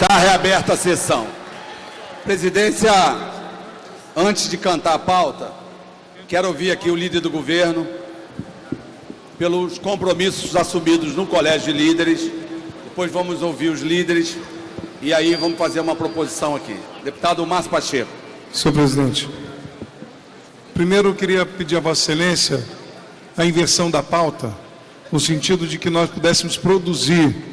Está reaberta a sessão. Presidência, antes de cantar a pauta, quero ouvir aqui o líder do governo pelos compromissos assumidos no Colégio de Líderes. Depois vamos ouvir os líderes e aí vamos fazer uma proposição aqui. Deputado Márcio Pacheco. Senhor presidente, primeiro eu queria pedir a Vossa Excelência a inversão da pauta, no sentido de que nós pudéssemos produzir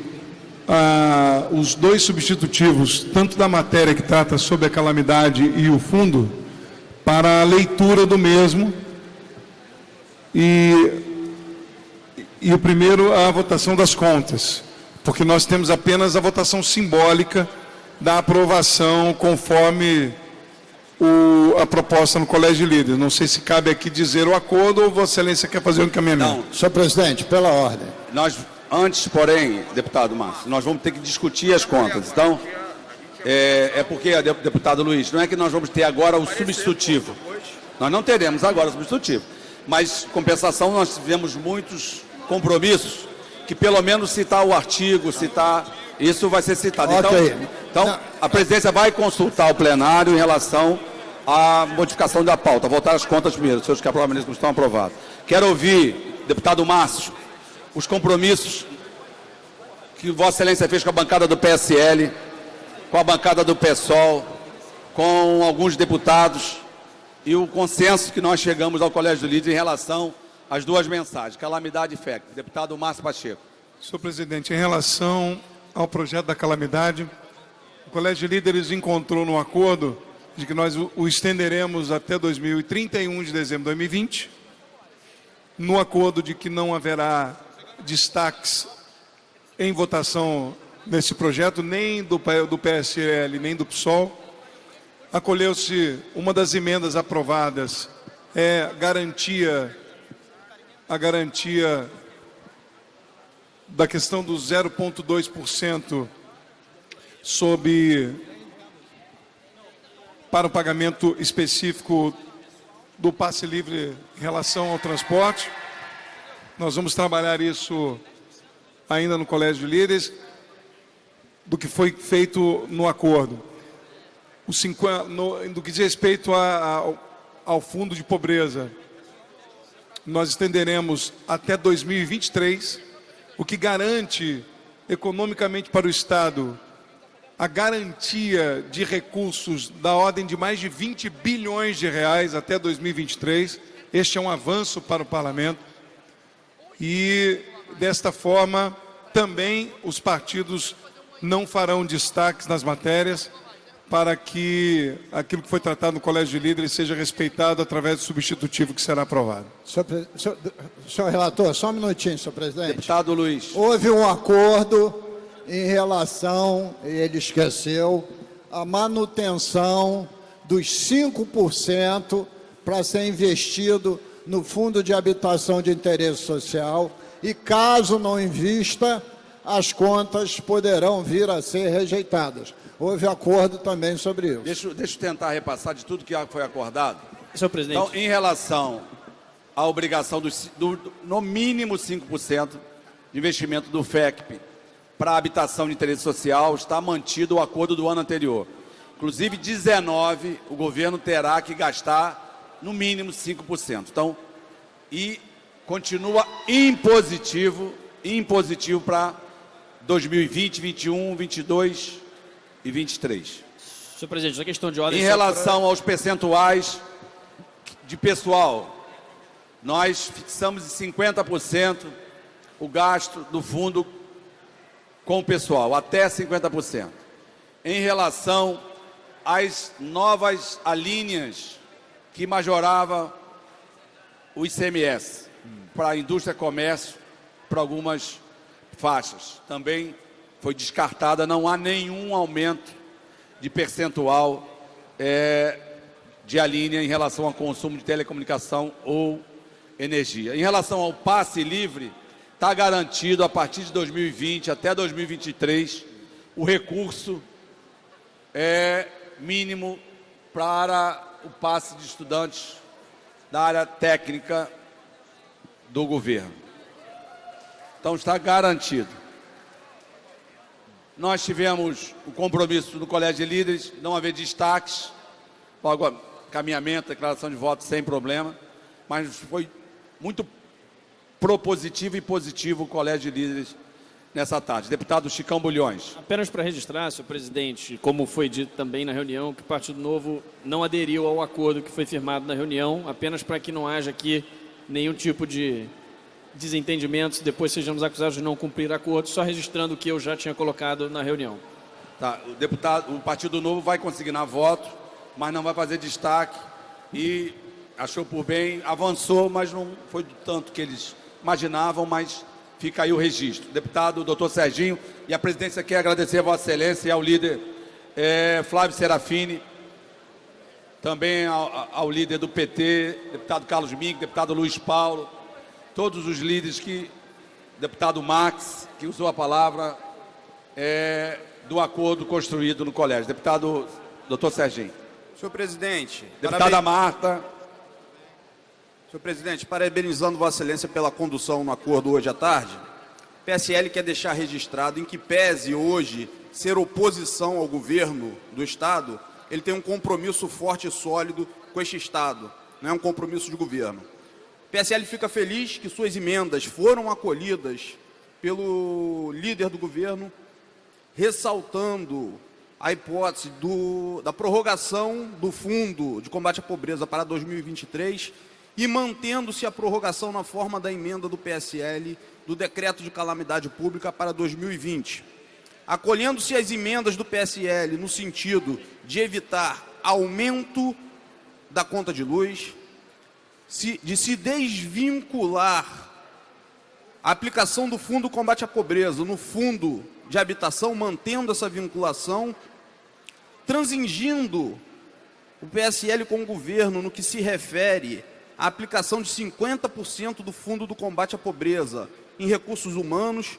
os dois substitutivos, tanto da matéria que trata sobre a calamidade e o fundo, para a leitura do mesmo, e o primeiro a votação das contas, porque nós temos apenas a votação simbólica da aprovação conforme a proposta no Colégio de Líderes. Não sei se cabe aqui dizer o acordo ou Vossa Excelência quer fazer um encaminhamento. Não, senhor presidente, pela ordem. Antes, porém, deputado Márcio, nós vamos ter que discutir as contas. Então, porque, deputado Luiz, não é que nós vamos ter agora o substitutivo. Nós não teremos agora o substitutivo. Mas, compensação, nós tivemos muitos compromissos que, pelo menos, citar o artigo, isso vai ser citado. Okay. Então, a presidência vai consultar o plenário em relação à modificação da pauta. Votar as contas primeiro, os seus que aprovam como estão aprovados. Quero ouvir, deputado Márcio, os compromissos que Vossa Excelência fez com a bancada do PSL, com a bancada do PSOL, com alguns deputados e o consenso que nós chegamos ao Colégio de Líderes em relação às duas mensagens, calamidade e FEC. Deputado Márcio Pacheco. Senhor presidente, em relação ao projeto da calamidade, o Colégio de Líderes encontrou no acordo de que nós o estenderemos até 31 de dezembro de 2020, no acordo de que não haverá destaques em votação nesse projeto, nem do PSL, nem do PSOL. Acolheu-se uma das emendas aprovadas, a garantia da questão do 0,2% para o pagamento específico do passe livre em relação ao transporte. Nós vamos trabalhar isso ainda no Colégio de Líderes, do que foi feito no acordo. No que diz respeito ao fundo de pobreza, nós estenderemos até 2023, o que garante economicamente para o Estado a garantia de recursos da ordem de mais de 20 bilhões de reais até 2023. Este é um avanço para o Parlamento. E, desta forma, também os partidos não farão destaques nas matérias para que aquilo que foi tratado no Colégio de Líderes seja respeitado através do substitutivo que será aprovado. Senhor relator, só um minutinho, senhor presidente. Deputado Luiz. Houve um acordo em relação, ele esqueceu, a manutenção dos 5% para ser investido no Fundo de Habitação de Interesse Social, e caso não invista, as contas poderão vir a ser rejeitadas. Houve acordo também sobre isso. Deixa eu tentar repassar de tudo que foi acordado. Senhor presidente. Então, em relação à obrigação no mínimo 5% de investimento do FECP para a habitação de interesse social, está mantido o acordo do ano anterior. Inclusive, 19, o governo terá que gastar no mínimo 5%. Então, e continua impositivo para 2020, 21, 22 e 23. Senhor presidente, a questão de ordem... Em relação aos percentuais de pessoal, nós fixamos em 50% o gasto do fundo com o pessoal, até 50%. Em relação às novas alíneas que majorava o ICMS para a indústria e comércio, para algumas faixas, também foi descartada, não há nenhum aumento de percentual de alínea em relação ao consumo de telecomunicação ou energia. Em relação ao passe livre, está garantido a partir de 2020 até 2023 o recurso mínimo para o passe de estudantes da área técnica do governo. Então está garantido. Nós tivemos o compromisso do Colégio de Líderes, não haver destaques, logo caminhamento, declaração de voto sem problema, mas foi muito propositivo e positivo o Colégio de Líderes nessa tarde. Deputado Chicão Bulhões. Apenas para registrar, senhor presidente, como foi dito também na reunião, que o Partido Novo não aderiu ao acordo que foi firmado na reunião, apenas para que não haja aqui nenhum tipo de desentendimentos, depois sejamos acusados de não cumprir acordo, só registrando o que eu já tinha colocado na reunião. Tá, o Partido Novo vai consignar voto, mas não vai fazer destaque e achou por bem, avançou, mas não foi do tanto que eles imaginavam, mas fica aí o registro. Deputado doutor Serginho, e a presidência quer agradecer a Vossa Excelência e ao líder Flávio Serafini, também ao líder do PT, deputado Carlos Mink, deputado Luiz Paulo, todos os líderes deputado Max, que usou a palavra do acordo construído no colégio. Deputado doutor Serginho. Senhor presidente. Deputada Marta. Senhor presidente, parabenizando Vossa Excelência pela condução no acordo hoje à tarde, o PSL quer deixar registrado em que pese hoje ser oposição ao governo do Estado, ele tem um compromisso forte e sólido com este Estado, não é um compromisso de governo. O PSL fica feliz que suas emendas foram acolhidas pelo líder do governo, ressaltando a hipótese da prorrogação do Fundo de Combate à Pobreza para 2023 e mantendo-se a prorrogação na forma da emenda do PSL do Decreto de Calamidade Pública para 2020. Acolhendo-se as emendas do PSL no sentido de evitar aumento da conta de luz, de se desvincular a aplicação do Fundo Combate à Pobreza no Fundo de Habitação, mantendo essa vinculação, transigindo o PSL com o governo no que se refere à aplicação de 50% do Fundo do Combate à Pobreza em recursos humanos,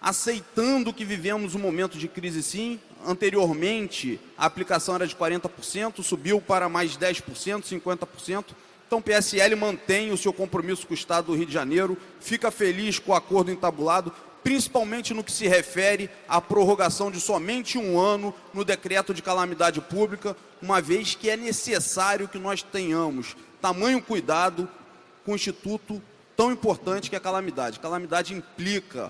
aceitando que vivemos um momento de crise sim. Anteriormente, a aplicação era de 40%, subiu para mais 10%, 50%. Então, o PSL mantém o seu compromisso com o Estado do Rio de Janeiro, fica feliz com o acordo entabulado, principalmente no que se refere à prorrogação de somente um ano no decreto de calamidade pública, uma vez que é necessário que nós tenhamos tamanho cuidado com o instituto tão importante que é a calamidade. Calamidade implica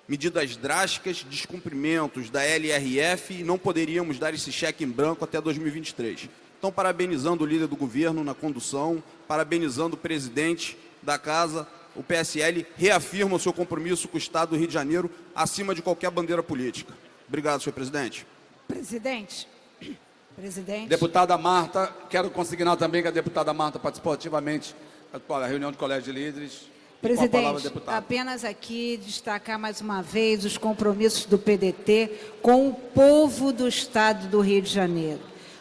medidas drásticas, descumprimentos da LRF e não poderíamos dar esse cheque em branco até 2023. Então, parabenizando o líder do governo na condução, parabenizando o presidente da casa, o PSL reafirma o seu compromisso com o Estado do Rio de Janeiro acima de qualquer bandeira política. Obrigado, senhor presidente. Presidente. Deputada Marta, quero consignar também que a deputada Marta participou ativamente da reunião do Colégio de Líderes. Presidente, apenas aqui destacar mais uma vez os compromissos do PDT com o povo do Estado do Rio de Janeiro.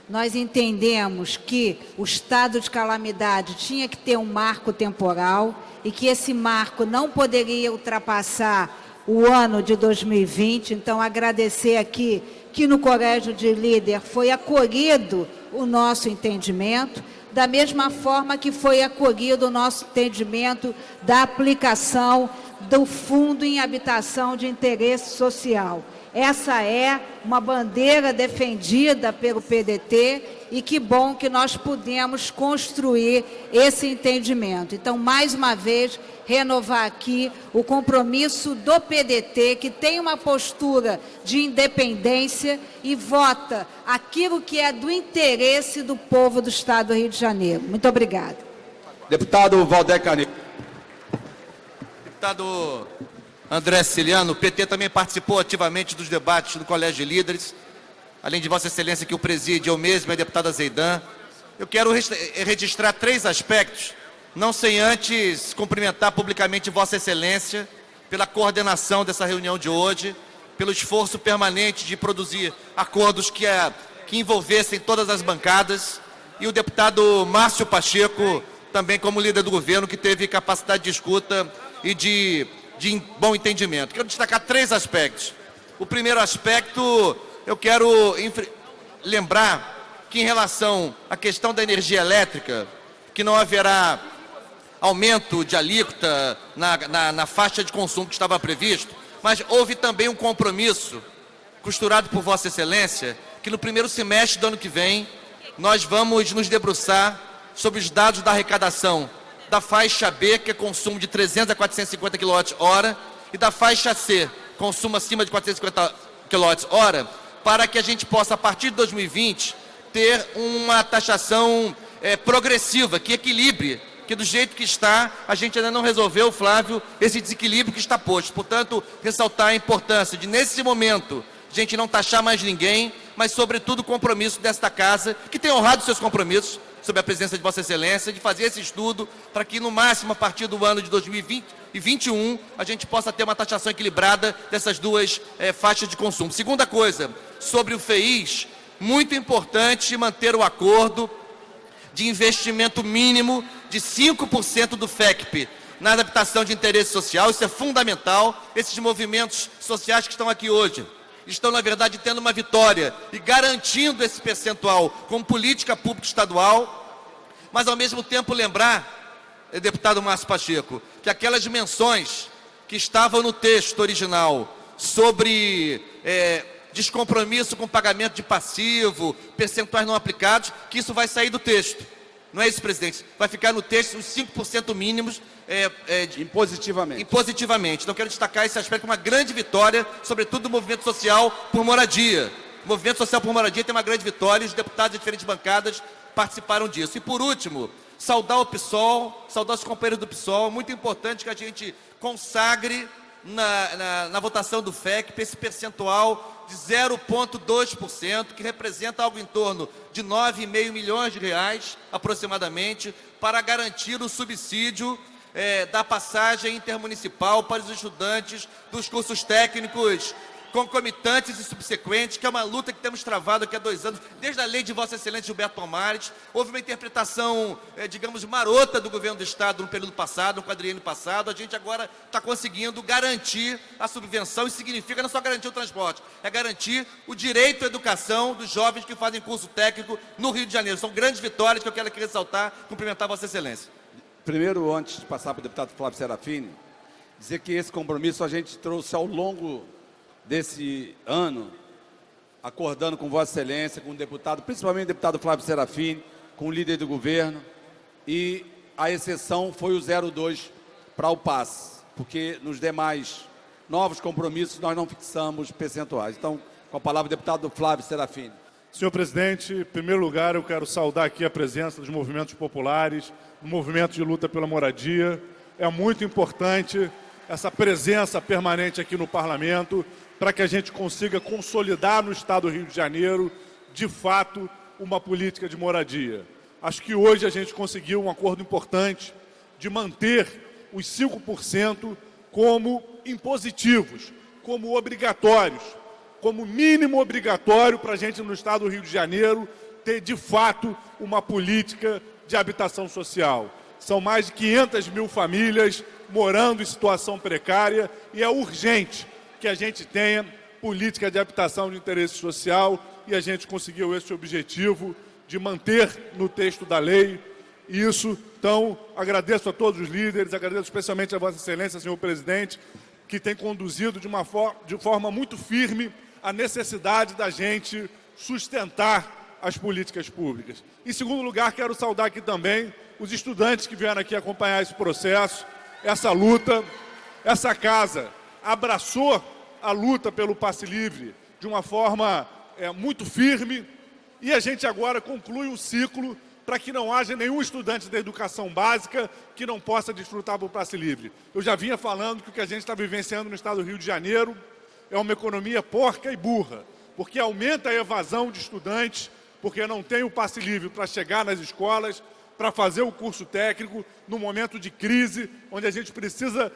Nós entendemos que o estado de calamidade tinha que ter um marco temporal e que esse marco não poderia ultrapassar o ano de 2020. Então, agradecer aqui que no Colégio de Líder foi acolhido o nosso entendimento, da mesma forma que foi acolhido o nosso entendimento da aplicação do Fundo em Habitação de Interesse Social. Essa é uma bandeira defendida pelo PDT e que bom que nós pudemos construir esse entendimento. Então, mais uma vez, renovar aqui o compromisso do PDT, que tem uma postura de independência e vota aquilo que é do interesse do povo do Estado do Rio de Janeiro. Muito obrigada. Deputado Valdeir Carneiro. Deputado André Siciliano, o PT também participou ativamente dos debates do Colégio de Líderes, além de Vossa Excelência que o preside, eu mesmo e a deputada Zeidan. Eu quero registrar 3 aspectos, não sem antes cumprimentar publicamente Vossa Excelência pela coordenação dessa reunião de hoje, pelo esforço permanente de produzir acordos que envolvessem todas as bancadas, e o deputado Márcio Pacheco, também como líder do governo, que teve capacidade de escuta e de bom entendimento. Quero destacar 3 aspectos. O primeiro aspecto, eu quero lembrar que em relação à questão da energia elétrica, que não haverá aumento de alíquota na faixa de consumo que estava previsto, mas houve também um compromisso costurado por Vossa Excelência, que no primeiro semestre do ano que vem nós vamos nos debruçar sobre os dados da arrecadação da faixa B, que é consumo de 300 a 450 kWh, e da faixa C, consumo acima de 450 kWh, para que a gente possa, a partir de 2020, ter uma taxação progressiva, que equilibre, que do jeito que está, a gente ainda não resolveu, Flávio, esse desequilíbrio que está posto. Portanto, ressaltar a importância de, nesse momento, a gente não taxar mais ninguém, mas, sobretudo, o compromisso desta Casa, que tem honrado seus compromissos, sob a presença de Vossa Excelência, de fazer esse estudo para que, no máximo, a partir do ano de 2021, a gente possa ter uma taxação equilibrada dessas duas faixas de consumo. Segunda coisa, sobre o FEIS, muito importante manter o acordo de investimento mínimo de 5% do FECP na adaptação de interesse social. Isso é fundamental. Esses movimentos sociais que estão aqui hoje estão, na verdade, tendo uma vitória e garantindo esse percentual como política pública estadual, mas, ao mesmo tempo, lembrar, deputado Márcio Pacheco, que aquelas menções que estavam no texto original sobre descompromisso com pagamento de passivo, percentuais não aplicados, que isso vai sair do texto. Não é isso, presidente? Vai ficar no texto os 5% mínimos impositivamente. Então, quero destacar esse aspecto como uma grande vitória, sobretudo do movimento social por moradia. O movimento social por moradia tem uma grande vitória e os deputados de diferentes bancadas participaram disso. E, por último, saudar o PSOL, saudar os companheiros do PSOL. Muito importante que a gente consagre na votação do FECP esse percentual de 0,2%, que representa algo em torno de 9,5 milhões de reais, aproximadamente, para garantir o subsídio da passagem intermunicipal para os estudantes dos cursos técnicos concomitantes e subsequentes, que é uma luta que temos travado aqui há 2 anos, desde a lei de Vossa Excelência Gilberto Palmares. Houve uma interpretação, digamos, marota do governo do Estado no período passado, no quadriênio passado. A gente agora está conseguindo garantir a subvenção. Isso significa não só garantir o transporte, é garantir o direito à educação dos jovens que fazem curso técnico no Rio de Janeiro. São grandes vitórias que eu quero aqui ressaltar, cumprimentar Vossa Excelência. Primeiro, antes de passar para o deputado Flávio Serafini, dizer que esse compromisso a gente trouxe ao longo desse ano, acordando com Vossa Excelência, com o deputado, principalmente o deputado Flávio Serafini, com o líder do governo, e a exceção foi o 0,2 para o PAS, porque nos demais novos compromissos nós não fixamos percentuais. Então, com a palavra o deputado Flávio Serafini. Senhor presidente, em primeiro lugar eu quero saudar aqui a presença dos movimentos populares, do movimento de luta pela moradia. É muito importante essa presença permanente aqui no parlamento para que a gente consiga consolidar no Estado do Rio de Janeiro, de fato, uma política de moradia. Acho que hoje a gente conseguiu um acordo importante de manter os 5% como impositivos, como obrigatórios, como mínimo obrigatório para a gente no Estado do Rio de Janeiro ter, de fato, uma política de habitação social. São mais de 500 mil famílias morando em situação precária e é urgente que a gente tenha política de habitação de interesse social e a gente conseguiu esse objetivo de manter no texto da lei isso. Então, agradeço a todos os líderes, agradeço especialmente a Vossa Excelência, senhor presidente, que tem conduzido de forma muito firme a necessidade da gente sustentar as políticas públicas. Em segundo lugar, quero saudar aqui também os estudantes que vieram aqui acompanhar esse processo, essa luta. Essa casa abraçou a luta pelo passe livre de uma forma muito firme e a gente agora conclui um ciclo para que não haja nenhum estudante da educação básica que não possa desfrutar do passe livre. Eu já vinha falando que o que a gente está vivenciando no Estado do Rio de Janeiro é uma economia porca e burra, porque aumenta a evasão de estudantes, porque não tem o passe livre para chegar nas escolas, para fazer o curso técnico, no momento de crise, onde a gente precisa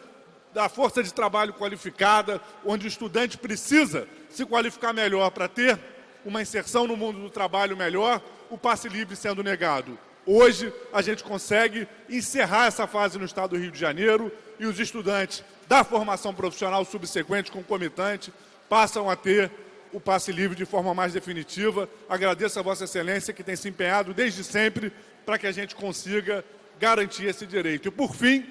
da força de trabalho qualificada, onde o estudante precisa se qualificar melhor para ter uma inserção no mundo do trabalho melhor, o passe livre sendo negado. Hoje, a gente consegue encerrar essa fase no Estado do Rio de Janeiro e os estudantes da formação profissional subsequente, concomitante, passam a ter o passe livre de forma mais definitiva. Agradeço a Vossa Excelência que tem se empenhado desde sempre para que a gente consiga garantir esse direito. E, por fim,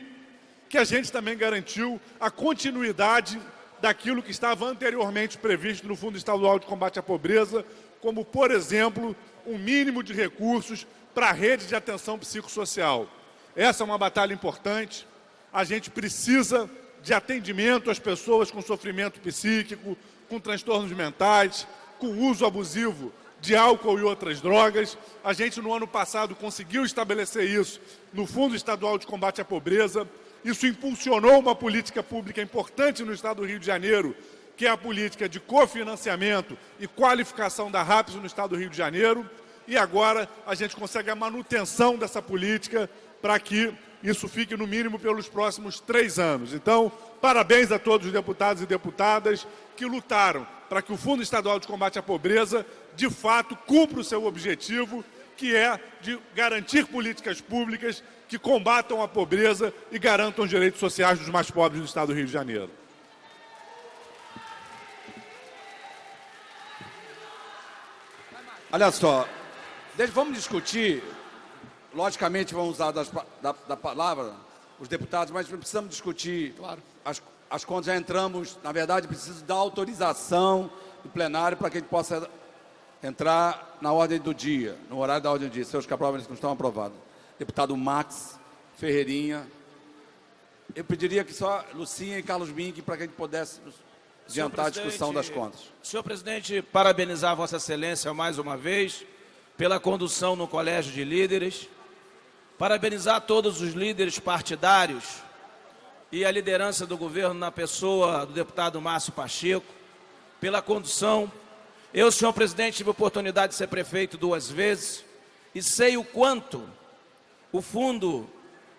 que a gente também garantiu a continuidade daquilo que estava anteriormente previsto no Fundo Estadual de Combate à Pobreza, como, por exemplo, um mínimo de recursos para a rede de atenção psicossocial. Essa é uma batalha importante. A gente precisa de atendimento às pessoas com sofrimento psíquico, com transtornos mentais, com uso abusivo de álcool e outras drogas. A gente, no ano passado, conseguiu estabelecer isso no Fundo Estadual de Combate à Pobreza. Isso impulsionou uma política pública importante no estado do Rio de Janeiro, que é a política de cofinanciamento e qualificação da RAPS no estado do Rio de Janeiro. E agora a gente consegue a manutenção dessa política para que isso fique no mínimo pelos próximos 3 anos. Então, parabéns a todos os deputados e deputadas que lutaram para que o Fundo Estadual de Combate à Pobreza, de fato, cumpra o seu objetivo, que é de garantir políticas públicas que combatam a pobreza e garantam os direitos sociais dos mais pobres do estado do Rio de Janeiro. Olha só, vamos discutir, logicamente vamos usar da palavra os deputados, mas precisamos discutir as contas, já entramos, na verdade, precisa da autorização do plenário para que a gente possa entrar na ordem do dia, no horário da ordem do dia, seus que aprovam não estão aprovados. Deputado Max Ferreirinha, eu pediria que só Lucinha e Carlos Mink para que a gente pudesse adiantar a discussão das contas. Senhor presidente, parabenizar Vossa Excelência mais uma vez pela condução no Colégio de Líderes, parabenizar todos os líderes partidários e a liderança do governo na pessoa do deputado Márcio Pacheco, pela condução. Eu, senhor presidente, tive a oportunidade de ser prefeito 2 vezes e sei o quanto o Fundo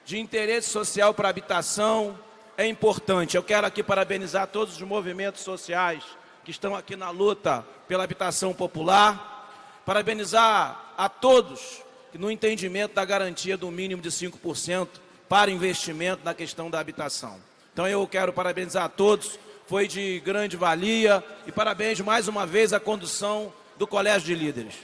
de Interesse Social para a Habitação é importante. Eu quero aqui parabenizar todos os movimentos sociais que estão aqui na luta pela habitação popular, parabenizar a todos no entendimento da garantia do mínimo de 5% para investimento na questão da habitação. Então eu quero parabenizar a todos, foi de grande valia e parabéns mais uma vez à condução do Colégio de Líderes.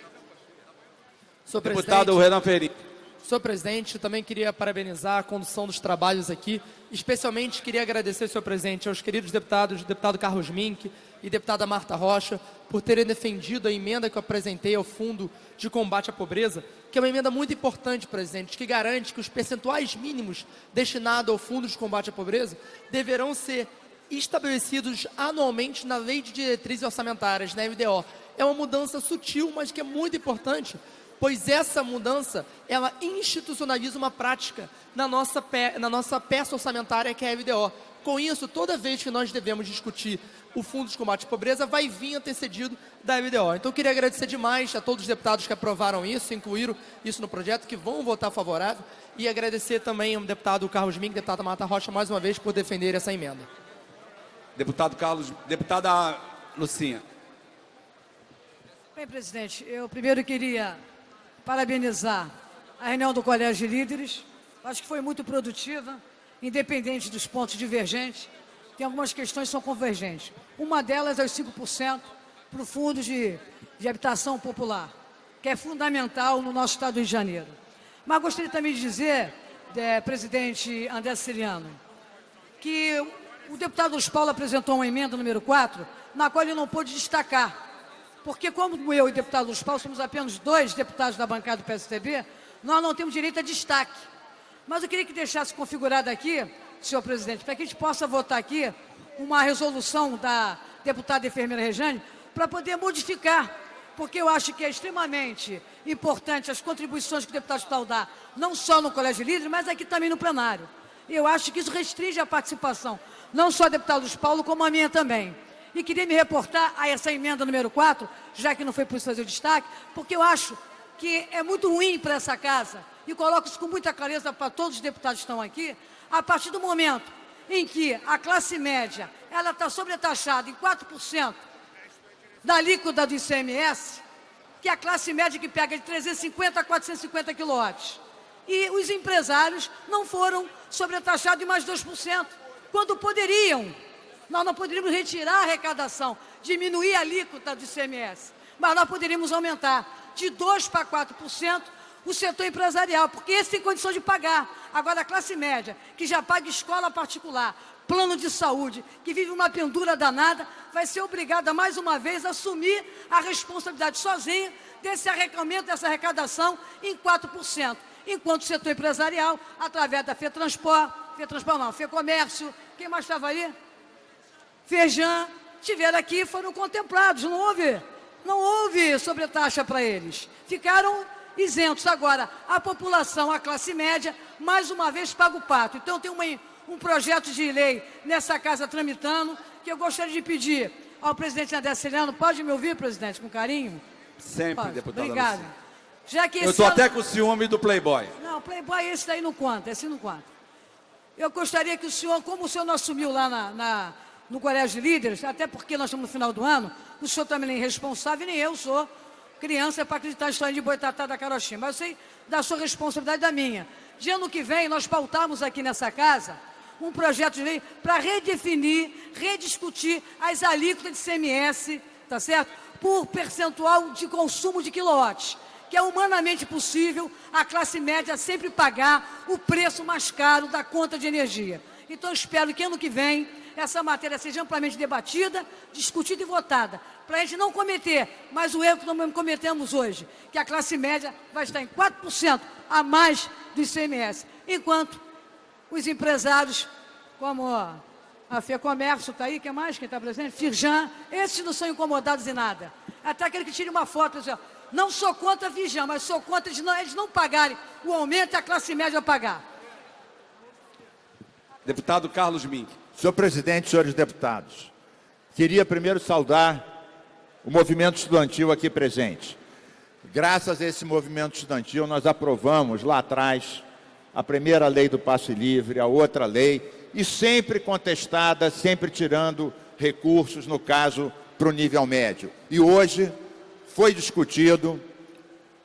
Deputado Renan Ferreirinha. Senhor presidente, eu também queria parabenizar a condução dos trabalhos aqui, especialmente queria agradecer, senhor presidente, aos queridos deputados, deputado Carlos Mink e deputada Marta Rocha, por terem defendido a emenda que eu apresentei ao Fundo de Combate à Pobreza, que é uma emenda muito importante, presidente, que garante que os percentuais mínimos destinados ao Fundo de Combate à Pobreza deverão ser estabelecidos anualmente na Lei de Diretrizes Orçamentárias, na LDO. É uma mudança sutil, mas que é muito importante, pois essa mudança, ela institucionaliza uma prática na nossa peça orçamentária, que é a LDO. Com isso, toda vez que nós devemos discutir o Fundo de Combate à Pobreza, vai vir antecedido da LDO. Então, eu queria agradecer demais a todos os deputados que aprovaram isso, incluíram isso no projeto, que vão votar favorável, e agradecer também ao deputado Carlos Mink, deputada Marta Rocha, mais uma vez, por defender essa emenda. Deputado Carlos, deputada Lucinha. Bem, presidente, eu primeiro queria parabenizar a reunião do Colégio de Líderes. Acho que foi muito produtiva, independente dos pontos divergentes. Tem algumas questões que são convergentes. Uma delas é os 5% para o Fundo de Habitação Popular, que é fundamental no nosso estado do Rio de Janeiro. Mas gostaria também de dizer, presidente André Ciliano, que o deputado Luiz Paulo apresentou uma emenda número 4, na qual ele não pôde destacar. Porque como eu e o deputado Luiz Paulo somos apenas 2 deputados da bancada do PSDB, nós não temos direito a destaque. Mas eu queria que deixasse configurado aqui, senhor presidente, para que a gente possa votar aqui uma resolução da deputada enfermeira Rejane para poder modificar, porque eu acho que é extremamente importante as contribuições que o deputado Paulo dá, não só no Colégio Líder, mas aqui também no plenário. Eu acho que isso restringe a participação, não só do deputado Luiz Paulo, como a minha também. E queria me reportar a essa emenda número 4, já que não foi possível fazer o destaque, porque eu acho que é muito ruim para essa casa, e coloco isso com muita clareza para todos os deputados que estão aqui, a partir do momento em que a classe média ela está sobretaxada em 4% da alíquota do ICMS, que é a classe média que pega de 350 a 450 quilowatts. E os empresários não foram sobretaxados em mais 2%, quando poderiam. Nós não poderíamos retirar a arrecadação, diminuir a alíquota do ICMS, mas nós poderíamos aumentar de 2% para 4%, o setor empresarial, porque esse tem condição de pagar. Agora, a classe média, que já paga escola particular, plano de saúde, que vive uma pendura danada, vai ser obrigada, mais uma vez, a assumir a responsabilidade sozinha desse arrecamento, dessa arrecadação em 4%. Enquanto o setor empresarial, através da FEComércio, quem mais estava aí? Fejan, estiveram aqui e foram contemplados, não houve sobretaxa para eles. Ficaram isentos. Agora, a população, a classe média, mais uma vez paga o pato. Então, tem um projeto de lei nessa casa tramitando, que eu gostaria de pedir ao presidente André Ciliano. Pode me ouvir, presidente, com carinho? Sempre, pode. deputada. Obrigada. Já que eu estou até com ciúme do Playboy. Não, Playboy esse daí não conta, esse não conta. Eu gostaria que o senhor, como o senhor não assumiu lá no Colégio de Líderes, até porque nós estamos no final do ano, o senhor também nem é responsável, nem eu sou criança para acreditar na história de Boitatá da Carochinha, mas eu sei da sua responsabilidade da minha. De ano que vem, nós pautamos aqui nessa casa um projeto de lei para redefinir, rediscutir as alíquotas de CMS, tá certo? Por percentual de consumo de quilowatts, que é humanamente possível a classe média sempre pagar o preço mais caro da conta de energia. Então, eu espero que ano que vem essa matéria seja amplamente debatida, discutida e votada, para a gente não cometer mais o erro que nós cometemos hoje, que a classe média vai estar em 4% a mais do ICMS, enquanto os empresários, como a FEComércio está aí, quem mais? Quem está presente? Firjan, esses não são incomodados em nada. Até aquele que tire uma foto, assim, ó, não sou contra a Firjan, mas sou contra eles não pagarem o aumento e a classe média pagar. Deputado Carlos Mink. Senhor presidente, senhores deputados, queria primeiro saudar o movimento estudantil aqui presente. Graças a esse movimento estudantil, nós aprovamos lá atrás a primeira lei do passe livre, a outra lei, e sempre contestada, sempre tirando recursos, no caso, para o nível médio. E hoje foi discutido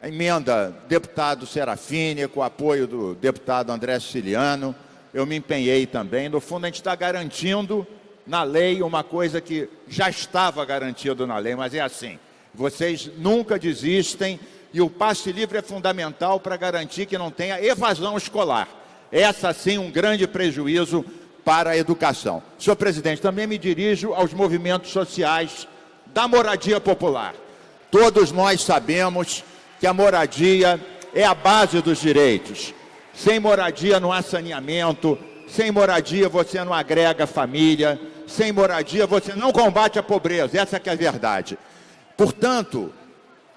a emenda do deputado Serafini, com o apoio do deputado André Ciliano. Eu me empenhei também. No fundo, a gente está garantindo na lei uma coisa que já estava garantido na lei, mas é assim. Vocês nunca desistem e o passe livre é fundamental para garantir que não tenha evasão escolar. Essa, sim, um grande prejuízo para a educação. Senhor presidente, também me dirijo aos movimentos sociais da moradia popular. Todos nós sabemos que a moradia é a base dos direitos. Sem moradia não há saneamento, sem moradia você não agrega família, sem moradia você não combate a pobreza, essa que é a verdade. Portanto,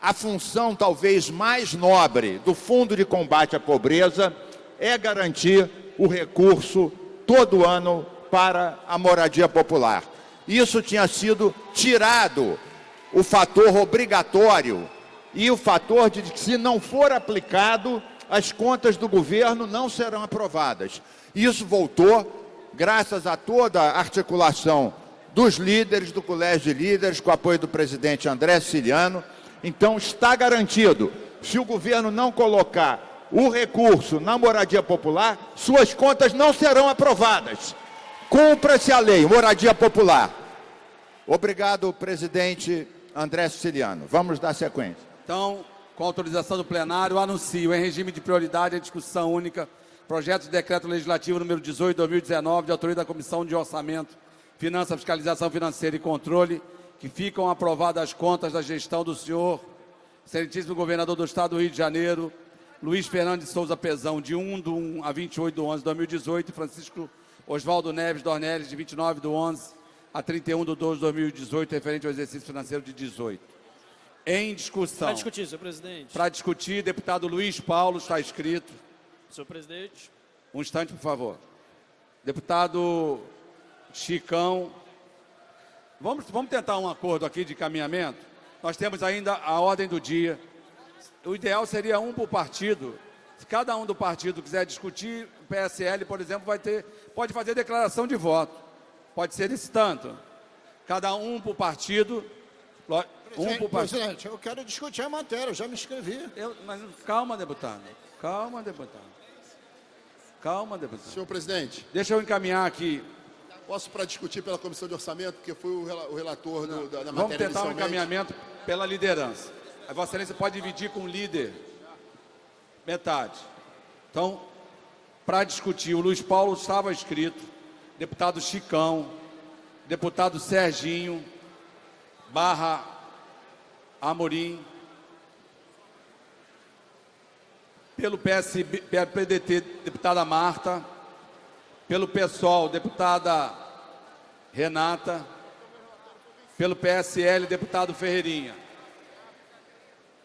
a função talvez mais nobre do Fundo de Combate à Pobreza é garantir o recurso todo ano para a moradia popular. Isso tinha sido tirado, o fator obrigatório e o fator de que, se não for aplicado, as contas do governo não serão aprovadas. Isso voltou, graças a toda a articulação dos líderes, do Colégio de Líderes, com o apoio do presidente André Ciliano. Então, está garantido, se o governo não colocar o recurso na moradia popular, suas contas não serão aprovadas. Cumpra-se a lei, moradia popular. Obrigado, presidente André Ciliano. Vamos dar sequência. Então, com autorização do plenário, anuncio em regime de prioridade a discussão única projeto de decreto legislativo número 18/2019, de autoria da Comissão de Orçamento, Finanças, Fiscalização Financeira e Controle, que ficam aprovadas as contas da gestão do senhor, excelentíssimo governador do Estado do Rio de Janeiro, Luiz Fernando de Souza Pezão, de 1 a 28/11/2018, e Francisco Oswaldo Neves Dornelles, de 29/11 a 31/12/2018, referente ao exercício financeiro de 18. Em discussão. Para discutir, senhor presidente. Para discutir, deputado Luiz Paulo, está escrito. Senhor presidente. Um instante, por favor. Deputado Chicão. Vamos tentar um acordo aqui de encaminhamento. Nós temos ainda a ordem do dia. O ideal seria um por partido. Se cada um do partido quiser discutir, o PSL, por exemplo, pode fazer declaração de voto. Pode ser desse tanto. Cada um por partido. Presidente, eu quero discutir a matéria, eu já me inscrevi. Mas calma, deputado. Calma, deputado. Calma, deputado. Senhor presidente. Deixa eu encaminhar aqui. Posso para discutir pela Comissão de Orçamento, porque foi o relator da matéria. Vamos tentar um encaminhamento pela liderança. A Vossa Excelência pode dividir com o líder. Metade. Então, para discutir, o Luiz Paulo estava inscrito, deputado Chicão, deputado Serginho, barra Amorim, pelo PDT, deputada Marta, pelo PSOL, deputada Renata, pelo PSL, deputado Ferreirinha,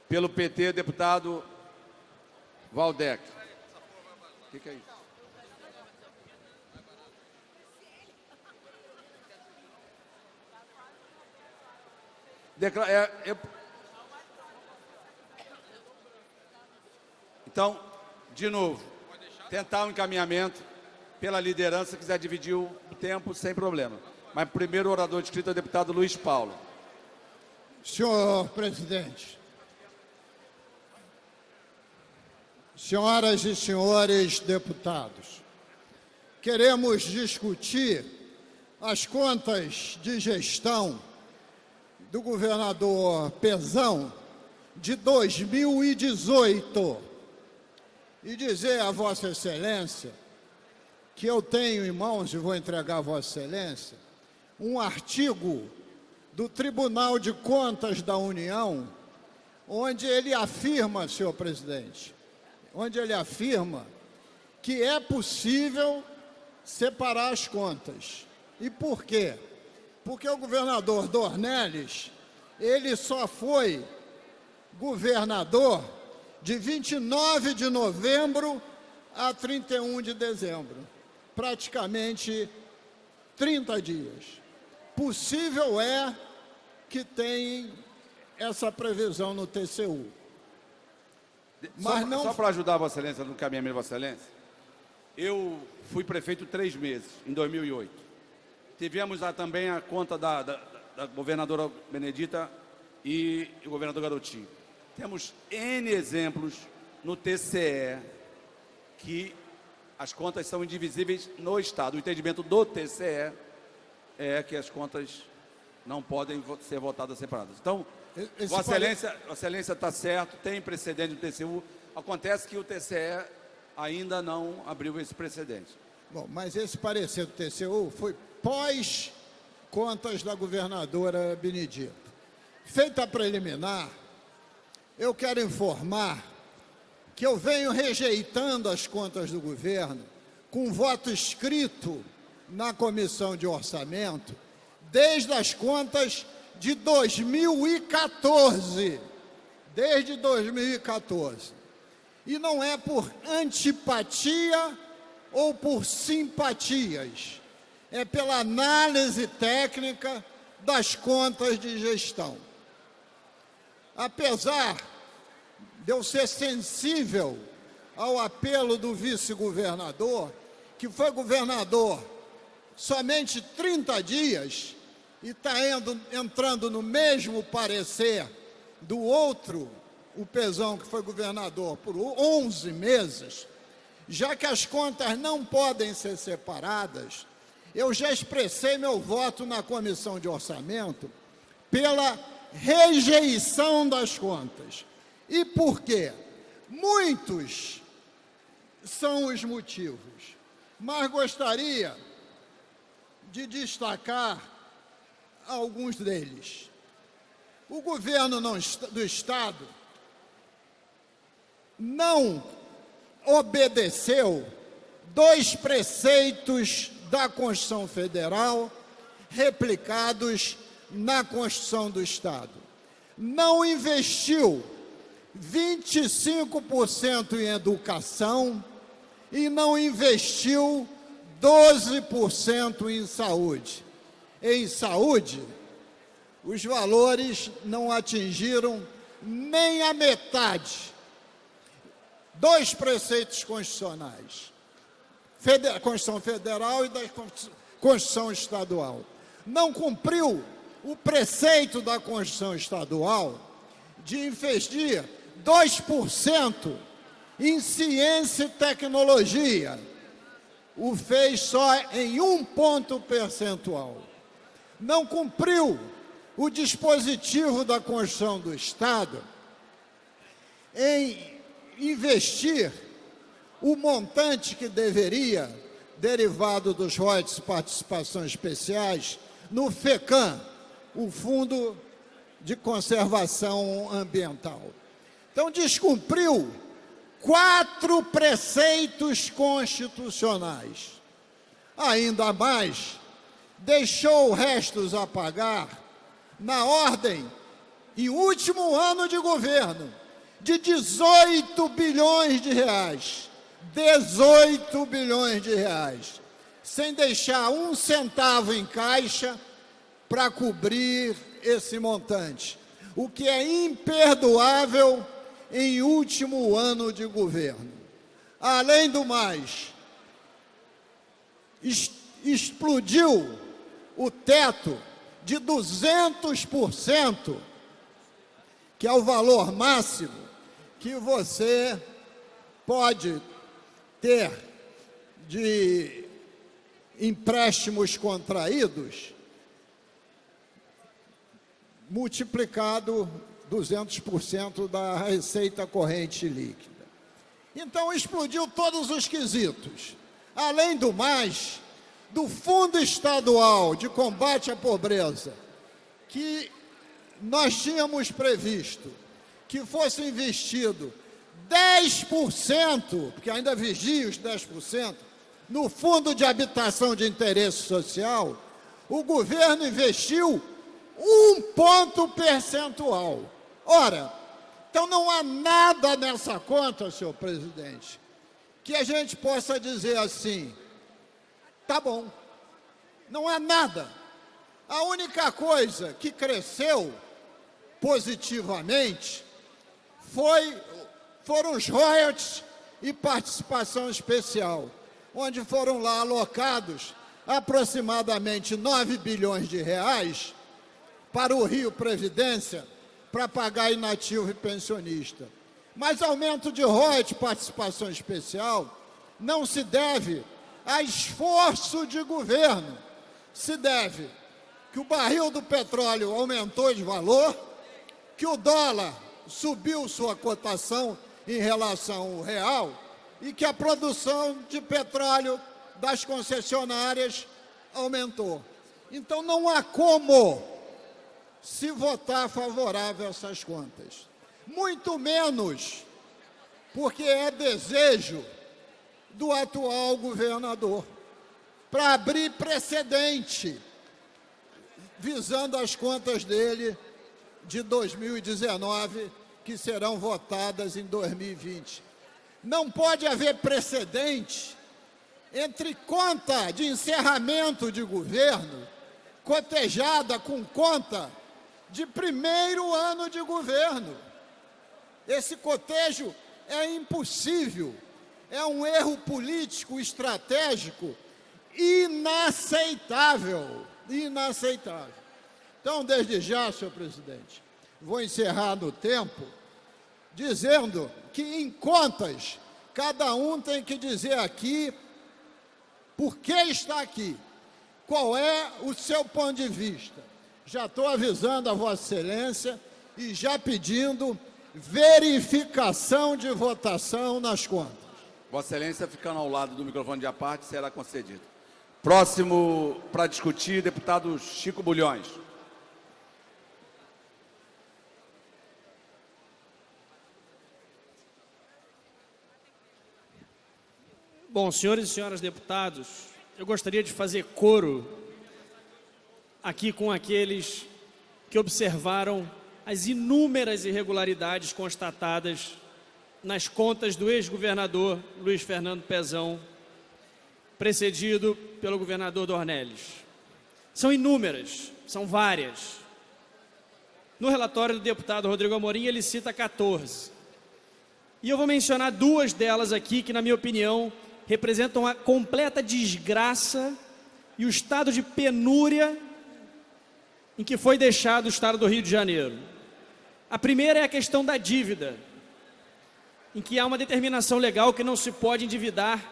pelo PT, deputado Valdec. O que é isso? Então, de novo, tentar um encaminhamento pela liderança, se quiser dividir o tempo, sem problema. Mas primeiro o orador inscrito é o deputado Luiz Paulo. Senhor presidente, senhoras e senhores deputados, queremos discutir as contas de gestão do governador Pezão de 2018 e dizer a Vossa Excelência que eu tenho em mãos, e vou entregar a Vossa Excelência, um artigo do Tribunal de Contas da União, onde ele afirma, senhor presidente, onde ele afirma que é possível separar as contas. E por quê? Porque o governador Dornelles, ele só foi governador de 29 de novembro a 31 de dezembro, praticamente 30 dias. Possível é que tem essa previsão no TCU. Mas só para ajudar a Vossa Excelência no caminhamento de Vossa Excelência, eu fui prefeito 3 meses, em 2008. Tivemos também a conta da governadora Benedita e o governador Garotinho. Temos N exemplos no TCE que as contas são indivisíveis no Estado. O entendimento do TCE é que as contas não podem ser votadas separadas. Então, Vossa Excelência está certo, tem precedente no TCU. Acontece que o TCE ainda não abriu esse precedente. Bom, mas esse parecer do TCU foi pós contas da governadora Benedita. Feita a preliminar, eu quero informar que eu venho rejeitando as contas do governo com voto escrito na Comissão de Orçamento desde as contas de 2014. Desde 2014. E não é por antipatia ou por simpatias. É pela análise técnica das contas de gestão. Apesar de eu ser sensível ao apelo do vice-governador, que foi governador somente 30 dias e está entrando no mesmo parecer do outro, o Pezão, que foi governador por 11 meses, já que as contas não podem ser separadas, eu já expressei meu voto na Comissão de Orçamento pela rejeição das contas. E por quê? Muitos são os motivos, mas gostaria de destacar alguns deles. O governo do Estado não obedeceu 2 preceitos da Constituição Federal replicados na Constituição do Estado. Não investiu 25% em educação e não investiu 12% em saúde. Em saúde, os valores não atingiram nem a metade. 2 preceitos constitucionais, Constituição Federal e da Constituição Estadual. Não cumpriu o preceito da Constituição Estadual de investir 2% em ciência e tecnologia. O fez só em 1 ponto percentual. Não cumpriu o dispositivo da Constituição do Estado em investir o montante que deveria, derivado dos royalties de participações especiais, no FECAM, o Fundo de Conservação Ambiental. Então, descumpriu 4 preceitos constitucionais. Ainda mais, deixou restos a pagar na ordem, em último ano de governo, de 18 bilhões de reais. 18 bilhões de reais. Sem deixar um centavo em caixa para cobrir esse montante. O que é imperdoável em último ano de governo. Além do mais, explodiu o teto de 200%, que é o valor máximo que você pode ter de empréstimos contraídos, multiplicado 200% da receita corrente líquida. Então, explodiu todos os quesitos. Além do mais, do Fundo Estadual de Combate à Pobreza, que nós tínhamos previsto que fosse investido 10%, porque ainda vigia os 10%, no Fundo de Habitação de Interesse Social, o governo investiu 1 ponto percentual. Ora, então não há nada nessa conta, senhor presidente, que a gente possa dizer assim, tá bom, não há nada. A única coisa que cresceu positivamente foram os royalties e participação especial, onde foram lá alocados aproximadamente 9 bilhões de reais para o Rio Previdência, para pagar inativo e pensionista. Mas aumento de royalties e participação especial não se deve a esforço de governo, se deve que o barril do petróleo aumentou de valor, que o dólar subiu sua cotação em relação ao real e que a produção de petróleo das concessionárias aumentou. Então, não há como se votar favorável a essas contas. Muito menos porque é desejo do atual governador para abrir precedente visando as contas dele de 2019, que serão votadas em 2020. Não pode haver precedente entre conta de encerramento de governo, cotejada com conta de primeiro ano de governo. Esse cotejo é impossível, é um erro político estratégico inaceitável, inaceitável. Então, desde já, senhor presidente, vou encerrar no tempo, dizendo que em contas, cada um tem que dizer aqui por que está aqui, qual é o seu ponto de vista. Já estou avisando a Vossa Excelência e já pedindo verificação de votação nas contas. Vossa Excelência, ficando ao lado do microfone de à parte, será concedido. Próximo para discutir, deputado Chico Bulhões. Bom, senhores e senhoras deputados, eu gostaria de fazer coro aqui com aqueles que observaram as inúmeras irregularidades constatadas nas contas do ex-governador Luiz Fernando Pezão, precedido pelo governador Dornelles. São inúmeras, são várias. No relatório do deputado Rodrigo Amorim, ele cita 14. E eu vou mencionar 2 delas aqui que, na minha opinião, representam a completa desgraça e o estado de penúria em que foi deixado o estado do Rio de Janeiro. A primeira é a questão da dívida, em que há uma determinação legal que não se pode endividar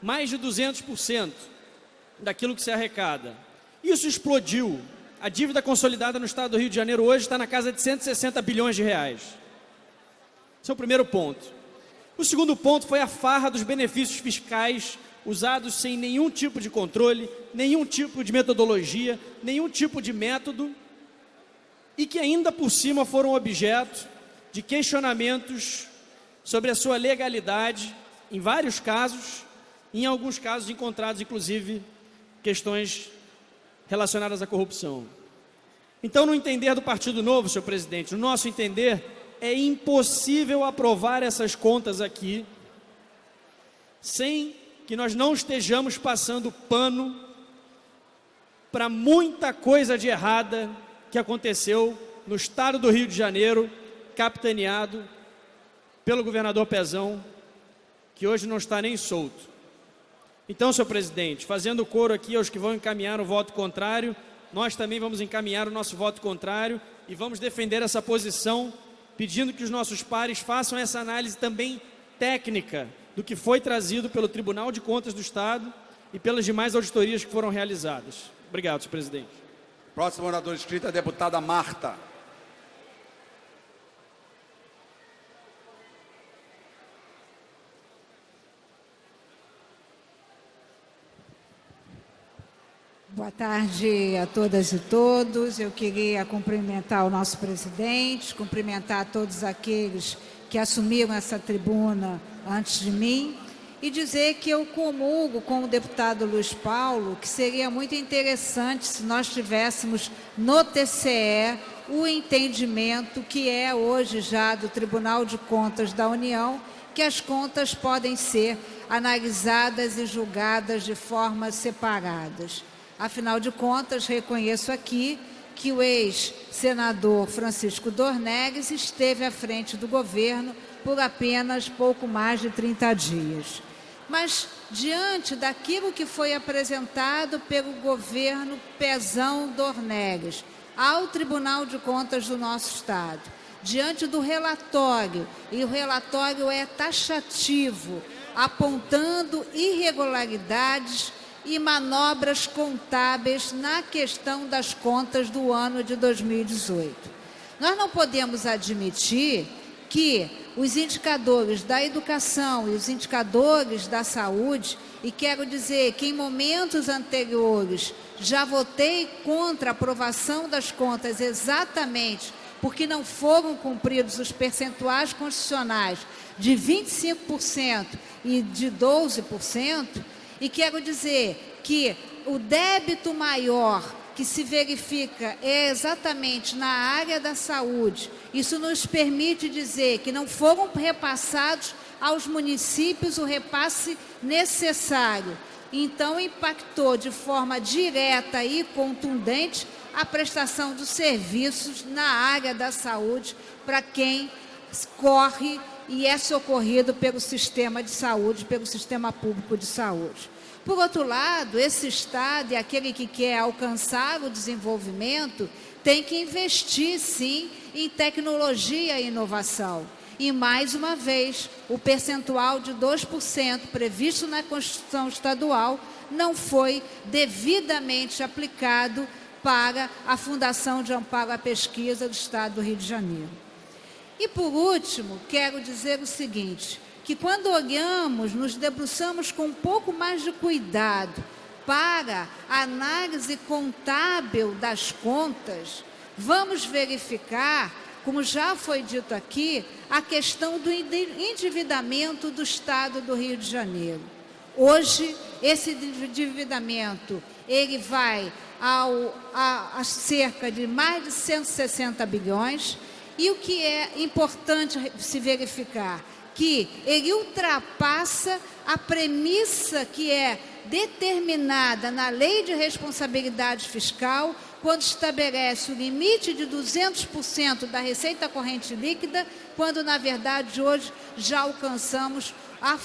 mais de 200% daquilo que se arrecada. Isso explodiu. A dívida consolidada no estado do Rio de Janeiro hoje está na casa de 160 bilhões de reais. Esse é o primeiro ponto. O segundo ponto foi a farra dos benefícios fiscais usados sem nenhum tipo de controle, nenhum tipo de metodologia, nenhum tipo de método, e que ainda por cima foram objeto de questionamentos sobre a sua legalidade, em vários casos, em alguns casos encontrados inclusive questões relacionadas à corrupção. Então, no entender do Partido Novo, senhor presidente, no nosso entender, é impossível aprovar essas contas aqui sem que nós não estejamos passando pano para muita coisa de errada que aconteceu no estado do Rio de Janeiro, capitaneado pelo governador Pezão, que hoje não está nem solto. Então, senhor presidente, fazendo coro aqui aos que vão encaminhar o voto contrário, nós também vamos encaminhar o nosso voto contrário e vamos defender essa posição, pedindo que os nossos pares façam essa análise também técnica do que foi trazido pelo Tribunal de Contas do Estado e pelas demais auditorias que foram realizadas. Obrigado, senhor presidente. Próximo orador inscrito é a deputada Marta. Boa tarde a todas e todos. Eu queria cumprimentar o nosso presidente, cumprimentar todos aqueles que assumiram essa tribuna antes de mim e dizer que eu comungo com o deputado Luiz Paulo que seria muito interessante se nós tivéssemos no TCE o entendimento que é hoje já do Tribunal de Contas da União, que as contas podem ser analisadas e julgadas de formas separadas. Afinal de contas, reconheço aqui que o ex-senador Francisco Dornelles esteve à frente do governo por apenas pouco mais de 30 dias. Mas, diante daquilo que foi apresentado pelo governo Pezão Dornelles ao Tribunal de Contas do nosso Estado, diante do relatório, e o relatório é taxativo, apontando irregularidades e manobras contábeis na questão das contas do ano de 2018. Nós não podemos admitir que os indicadores da educação e os indicadores da saúde, e quero dizer que em momentos anteriores já votei contra a aprovação das contas exatamente porque não foram cumpridos os percentuais constitucionais de 25% e de 12%, e quero dizer que o débito maior que se verifica é exatamente na área da saúde. Isso nos permite dizer que não foram repassados aos municípios o repasse necessário. Então, impactou de forma direta e contundente a prestação dos serviços na área da saúde para quem corre e é socorrido pelo sistema de saúde, pelo sistema público de saúde. Por outro lado, esse Estado e aquele que quer alcançar o desenvolvimento tem que investir, sim, em tecnologia e inovação. E, mais uma vez, o percentual de 2% previsto na Constituição Estadual não foi devidamente aplicado para a Fundação de Amparo à Pesquisa do Estado do Rio de Janeiro. E, por último, quero dizer o seguinte, que quando olhamos, nos debruçamos com um pouco mais de cuidado para a análise contábil das contas, vamos verificar, como já foi dito aqui, a questão do endividamento do Estado do Rio de Janeiro. Hoje, esse endividamento, ele vai a cerca de mais de 160 bilhões, e o que é importante se verificar, que ele ultrapassa a premissa que é determinada na Lei de Responsabilidade Fiscal, quando estabelece o limite de 200% da receita corrente líquida, quando, na verdade, hoje já alcançamos a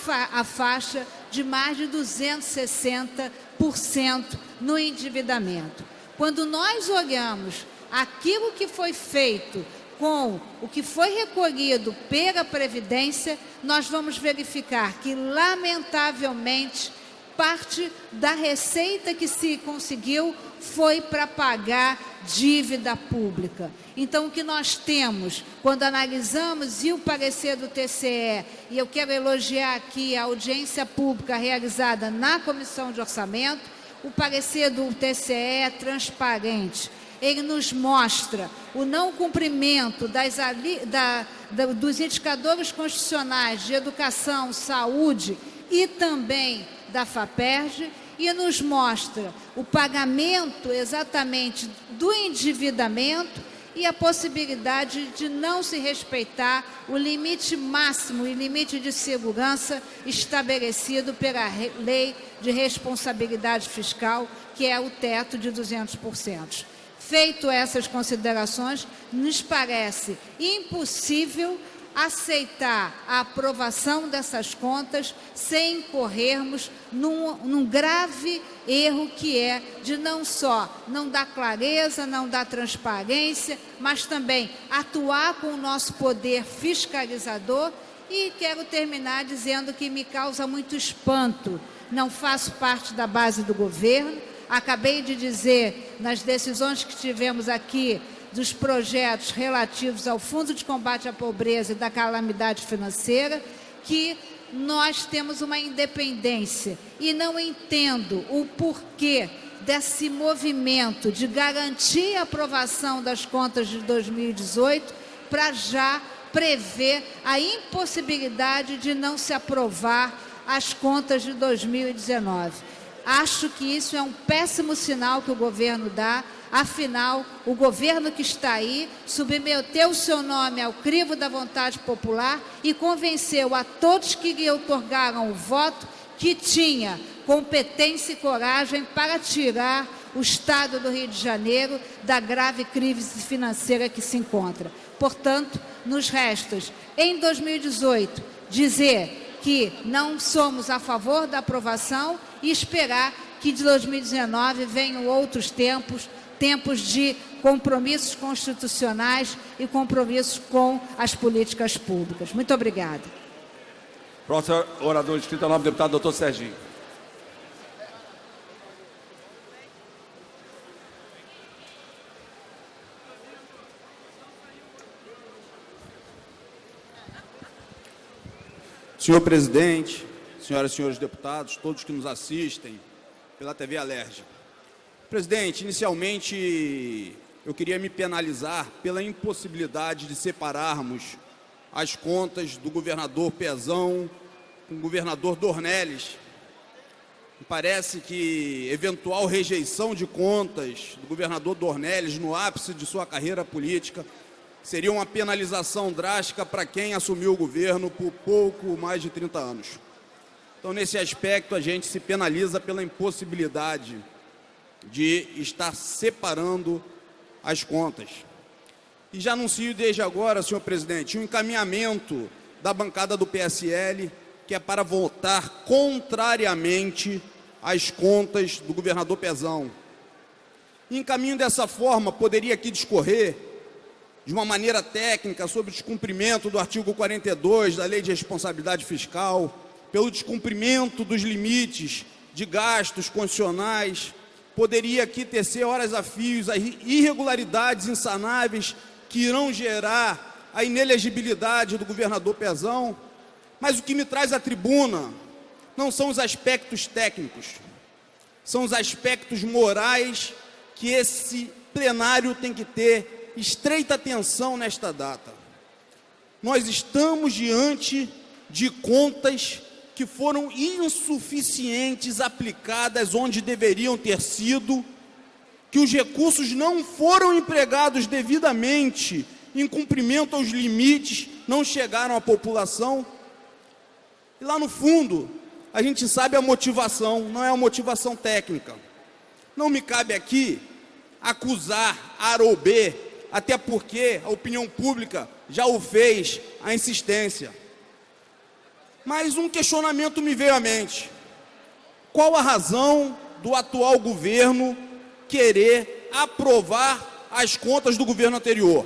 faixa de mais de 260% no endividamento. Quando nós olhamos aquilo que foi feito com o que foi recolhido pela Previdência, nós vamos verificar que, lamentavelmente, parte da receita que se conseguiu foi para pagar dívida pública. Então, o que nós temos, quando analisamos e o parecer do TCE, e eu quero elogiar aqui a audiência pública realizada na Comissão de Orçamento, o parecer do TCE é transparente. Ele nos mostra o não cumprimento dos indicadores constitucionais de educação, saúde e também da FAPERJ, e nos mostra o pagamento exatamente do endividamento e a possibilidade de não se respeitar o limite máximo e limite de segurança estabelecido pela Lei de Responsabilidade Fiscal, que é o teto de 200%. Feito essas considerações, nos parece impossível aceitar a aprovação dessas contas sem incorrermos num grave erro que é de não só não dar clareza, não dar transparência, mas também atuar com o nosso poder fiscalizador. E quero terminar dizendo que me causa muito espanto, não faço parte da base do governo, acabei de dizer nas decisões que tivemos aqui dos projetos relativos ao Fundo de Combate à Pobreza e da Calamidade Financeira, que nós temos uma independência e não entendo o porquê desse movimento de garantir a aprovação das contas de 2018 para já prever a impossibilidade de não se aprovar as contas de 2019. Acho que isso é um péssimo sinal que o governo dá. Afinal, o governo que está aí submeteu o seu nome ao crivo da vontade popular e convenceu a todos que lhe otorgaram o voto que tinha competência e coragem para tirar o Estado do Rio de Janeiro da grave crise financeira que se encontra. Portanto, nos resta, em 2018, dizer que não somos a favor da aprovação e esperar que de 2019 venham outros tempos de compromissos constitucionais e compromissos com as políticas públicas. Muito obrigada. Próximo orador inscrito é o nobre deputado doutor Serginho. Senhor presidente, senhoras e senhores deputados, todos que nos assistem pela TV Alerj. Presidente, inicialmente eu queria me penalizar pela impossibilidade de separarmos as contas do governador Pezão com o governador Dornelles. Me parece que eventual rejeição de contas do governador Dornelles no ápice de sua carreira política seria uma penalização drástica para quem assumiu o governo por pouco mais de 30 anos. Então, nesse aspecto, a gente se penaliza pela impossibilidade de estar separando as contas. E já anuncio desde agora, senhor presidente, um encaminhamento da bancada do PSL, que é para votar contrariamente às contas do governador Pezão. Encaminho dessa forma, poderia aqui discorrer de uma maneira técnica sobre o descumprimento do artigo 42 da Lei de Responsabilidade Fiscal, pelo descumprimento dos limites de gastos constitucionais, poderia aqui tecer horas a fios, as irregularidades insanáveis que irão gerar a inelegibilidade do governador Pezão, mas o que me traz à tribuna não são os aspectos técnicos, são os aspectos morais que esse plenário tem que ter estreita atenção nesta data. Nós estamos diante de contas que foram insuficientes aplicadas onde deveriam ter sido, que os recursos não foram empregados devidamente em cumprimento aos limites, não chegaram à população. E lá no fundo, a gente sabe a motivação, não é uma motivação técnica. Não me cabe aqui acusar A ou B, até porque a opinião pública já o fez, a insistência. Mas um questionamento me veio à mente. Qual a razão do atual governo querer aprovar as contas do governo anterior?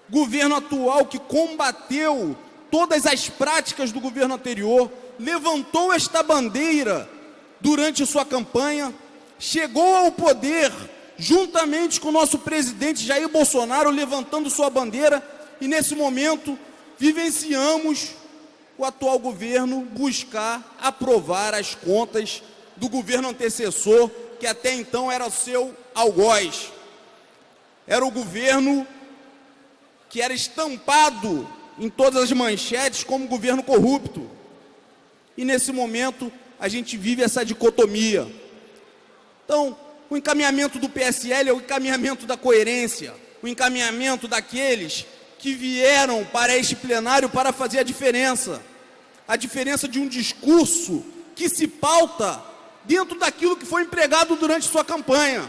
Governo atual que combateu todas as práticas do governo anterior, levantou esta bandeira durante sua campanha, chegou ao poder juntamente com o nosso presidente Jair Bolsonaro, levantando sua bandeira, e nesse momento vivenciamos o atual governo buscar aprovar as contas do governo antecessor, que até então era o seu algoz. Era o governo que era estampado em todas as manchetes como governo corrupto. E nesse momento a gente vive essa dicotomia. Então, o encaminhamento do PSL é o encaminhamento da coerência, o encaminhamento daqueles que vieram para este plenário para fazer a diferença de um discurso que se pauta dentro daquilo que foi empregado durante sua campanha.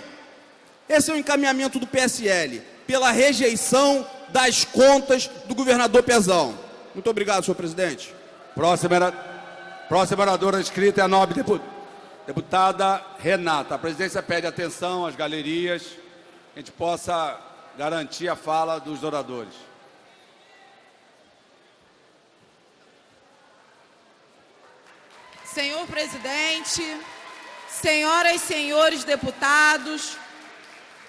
Esse é o encaminhamento do PSL, pela rejeição das contas do governador Pezão. Muito obrigado, senhor presidente. Próxima oradora inscrita é a nobre deputada Renata. A presidência pede atenção às galerias, que a gente possa garantir a fala dos oradores. Senhor presidente, senhoras e senhores deputados,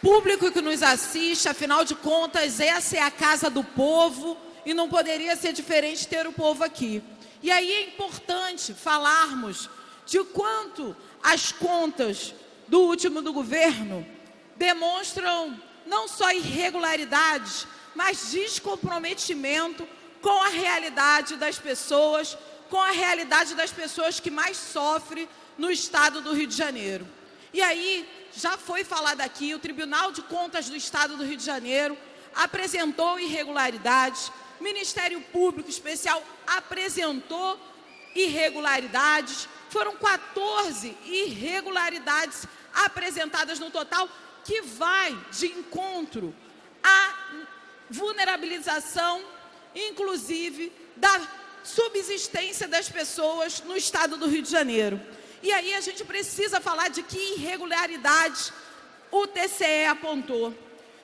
público que nos assiste, afinal de contas, essa é a casa do povo e não poderia ser diferente ter o povo aqui. E aí é importante falarmos de quanto as contas do último do governo demonstram não só irregularidades, mas descomprometimento com a realidade das pessoas, que mais sofrem no estado do Rio de Janeiro. E aí, já foi falado aqui, o Tribunal de Contas do Estado do Rio de Janeiro apresentou irregularidades, o Ministério Público Especial apresentou irregularidades, foram 14 irregularidades apresentadas no total, que vai de encontro à vulnerabilização, inclusive, da subsistência das pessoas no estado do Rio de Janeiro. E aí a gente precisa falar de que irregularidades o TCE apontou.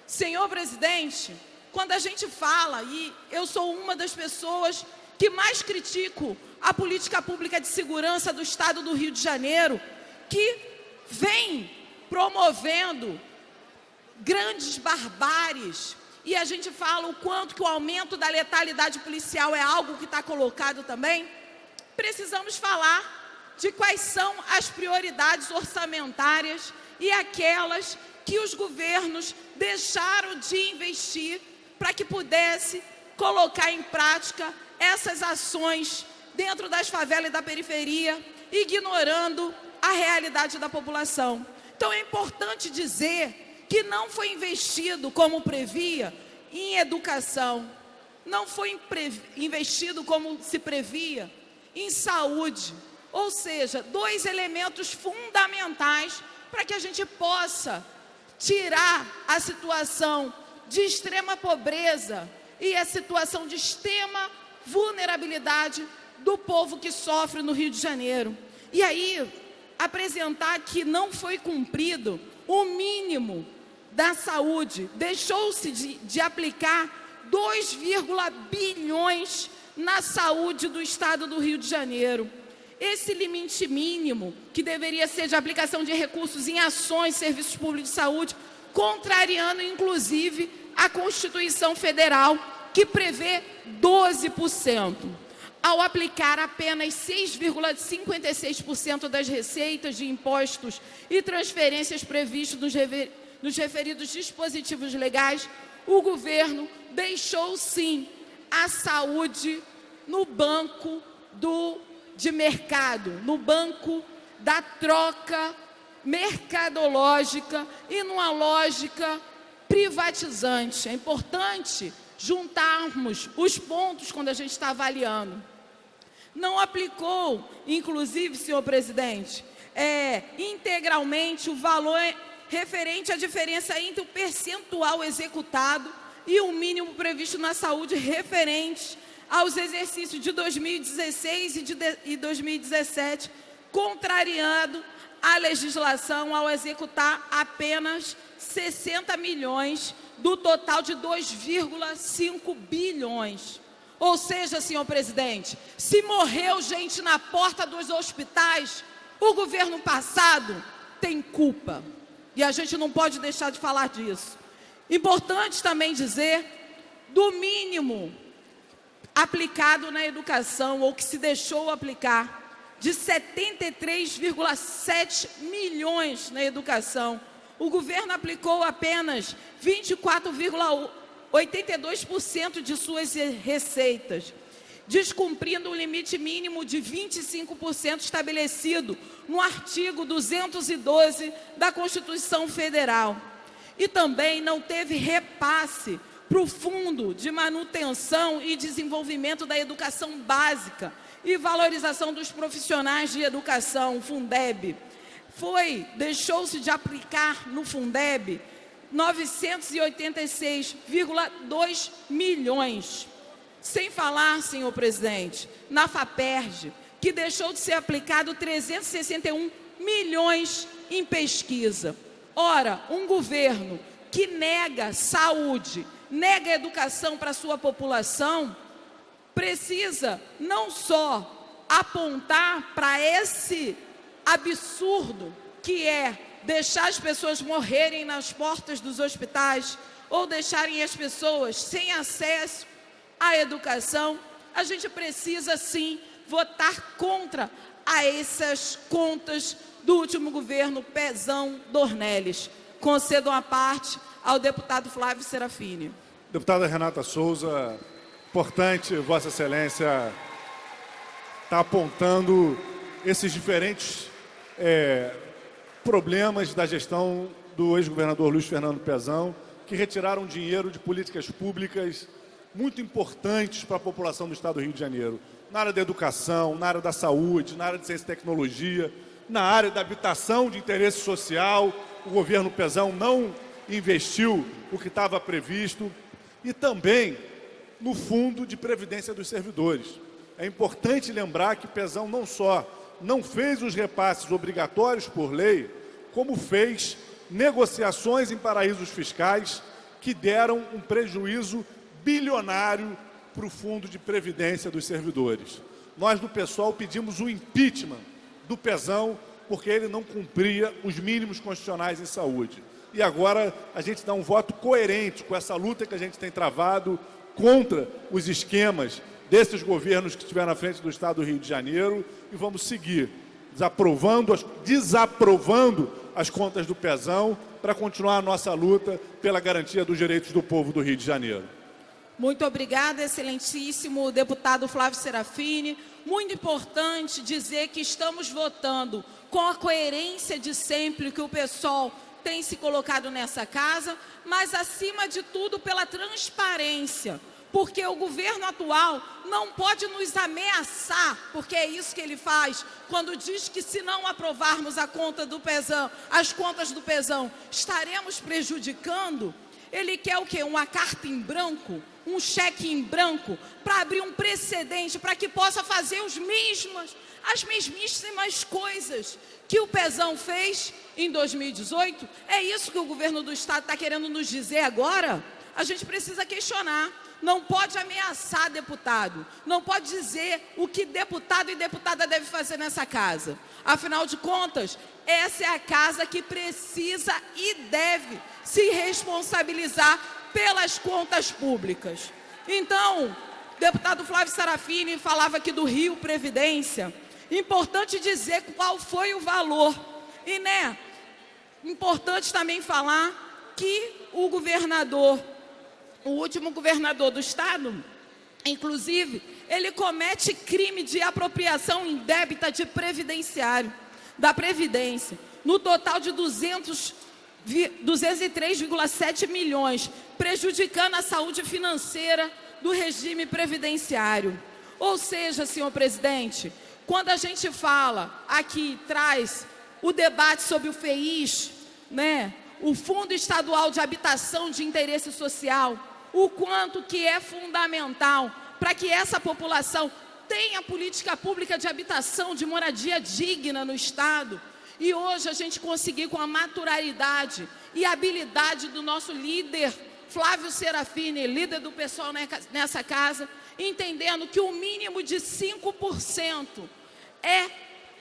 Senhor presidente, quando a gente fala, e eu sou uma das pessoas que mais critico a política pública de segurança do estado do Rio de Janeiro, que vem promovendo grandes barbáries, e a gente fala o quanto que o aumento da letalidade policial é algo que está colocado também, precisamos falar de quais são as prioridades orçamentárias e aquelas que os governos deixaram de investir para que pudesse colocar em prática essas ações dentro das favelas e da periferia, ignorando a realidade da população. Então é importante dizer que não foi investido como previa em educação, não foi investido como se previa em saúde, ou seja, dois elementos fundamentais para que a gente possa tirar a situação de extrema pobreza e a situação de extrema vulnerabilidade do povo que sofre no Rio de Janeiro. E aí, apresentar que não foi cumprido o mínimo da saúde, deixou-se de aplicar 2, bilhões na saúde do estado do Rio de Janeiro. Esse limite mínimo, que deveria ser de aplicação de recursos em ações, serviços públicos de saúde, contrariando inclusive a Constituição Federal, que prevê 12%. Ao aplicar apenas 6,56% das receitas de impostos e transferências previstos nos referidos dispositivos legais, o governo deixou sim a saúde no banco de mercado, no banco da troca mercadológica e numa lógica privatizante. É importante juntarmos os pontos quando a gente está avaliando. Não aplicou, inclusive, senhor presidente, integralmente o valor referente à diferença entre o percentual executado e o mínimo previsto na saúde referente aos exercícios de 2016 e 2017, contrariando a legislação ao executar apenas 60 milhões do total de 2,5 bilhões. Ou seja, senhor presidente, se morreu gente na porta dos hospitais, O governo passado tem culpa. E a gente não pode deixar de falar disso. Importante também dizer do mínimo aplicado na educação, ou que se deixou aplicar, de 73,7 milhões na educação. O governo aplicou apenas 24,82% de suas receitas, descumprindo o limite mínimo de 25% estabelecido no artigo 212 da Constituição Federal. E também não teve repasse para o Fundo de Manutenção e Desenvolvimento da Educação Básica e Valorização dos Profissionais de Educação, Fundeb. Deixou-se de aplicar no Fundeb 986,2 milhões. Sem falar, senhor presidente, na FAPERJ, que deixou de ser aplicado 361 milhões em pesquisa. Ora, um governo que nega saúde, nega educação para a sua população, precisa não só apontar para esse absurdo que é deixar as pessoas morrerem nas portas dos hospitais ou deixarem as pessoas sem acesso à educação, a gente precisa sim votar contra essas contas do último governo Pezão Dornelles. Concedo uma parte ao deputado Flávio Serafini. Deputada Renata Souza, importante, Vossa Excelência está apontando esses diferentes problemas da gestão do ex-governador Luiz Fernando Pezão, que retiraram dinheiro de políticas públicas muito importantes para a população do estado do Rio de Janeiro, na área da educação, na área da saúde, na área de ciência e tecnologia, na área da habitação de interesse social. O governo Pezão não investiu o que estava previsto, e também no Fundo de Previdência dos Servidores. É importante lembrar que Pezão não só não fez os repasses obrigatórios por lei, como fez negociações em paraísos fiscais que deram um prejuízo bilionário para o Fundo de Previdência dos Servidores. Nós do PSOL pedimos o impeachment do Pezão porque ele não cumpria os mínimos constitucionais em saúde. E agora a gente dá um voto coerente com essa luta que a gente tem travado contra os esquemas desses governos que estiveram à frente do estado do Rio de Janeiro, e vamos seguir desaprovando as contas do Pezão para continuar a nossa luta pela garantia dos direitos do povo do Rio de Janeiro. Muito obrigada, excelentíssimo deputado Flávio Serafini. Muito importante dizer que estamos votando com a coerência de sempre que o PSOL tem se colocado nessa casa, mas, acima de tudo, pela transparência. Porque o governo atual não pode nos ameaçar, porque é isso que ele faz, quando diz que se não aprovarmos a conta do Pezão, as contas do Pezão, estaremos prejudicando. Ele quer o quê? Uma carta em branco, um cheque em branco, para abrir um precedente, para que possa fazer as mesmíssimas coisas que o Pezão fez em 2018. É isso que o governo do estado está querendo nos dizer agora? A gente precisa questionar. Não pode ameaçar deputado, não pode dizer o que deputado e deputada devem fazer nessa casa. Afinal de contas, essa é a casa que precisa e deve se responsabilizar pelas contas públicas. Então, deputado Flávio Serafini falava aqui do Rio Previdência. Importante dizer qual foi o valor. E, importante também falar que o último governador do estado, inclusive, ele comete crime de apropriação indébita de previdenciário, da Previdência, no total de 203,7 milhões, prejudicando a saúde financeira do regime previdenciário. Ou seja, senhor presidente, quando a gente fala aqui, traz o debate sobre o FEIS, o Fundo Estadual de Habitação de Interesse Social, o quanto que é fundamental para que essa população tenha política pública de habitação, de moradia digna no estado. E hoje a gente conseguir, com a maturidade e habilidade do nosso líder Flávio Serafini, líder do PSOL nessa casa, entendendo que o mínimo de 5% é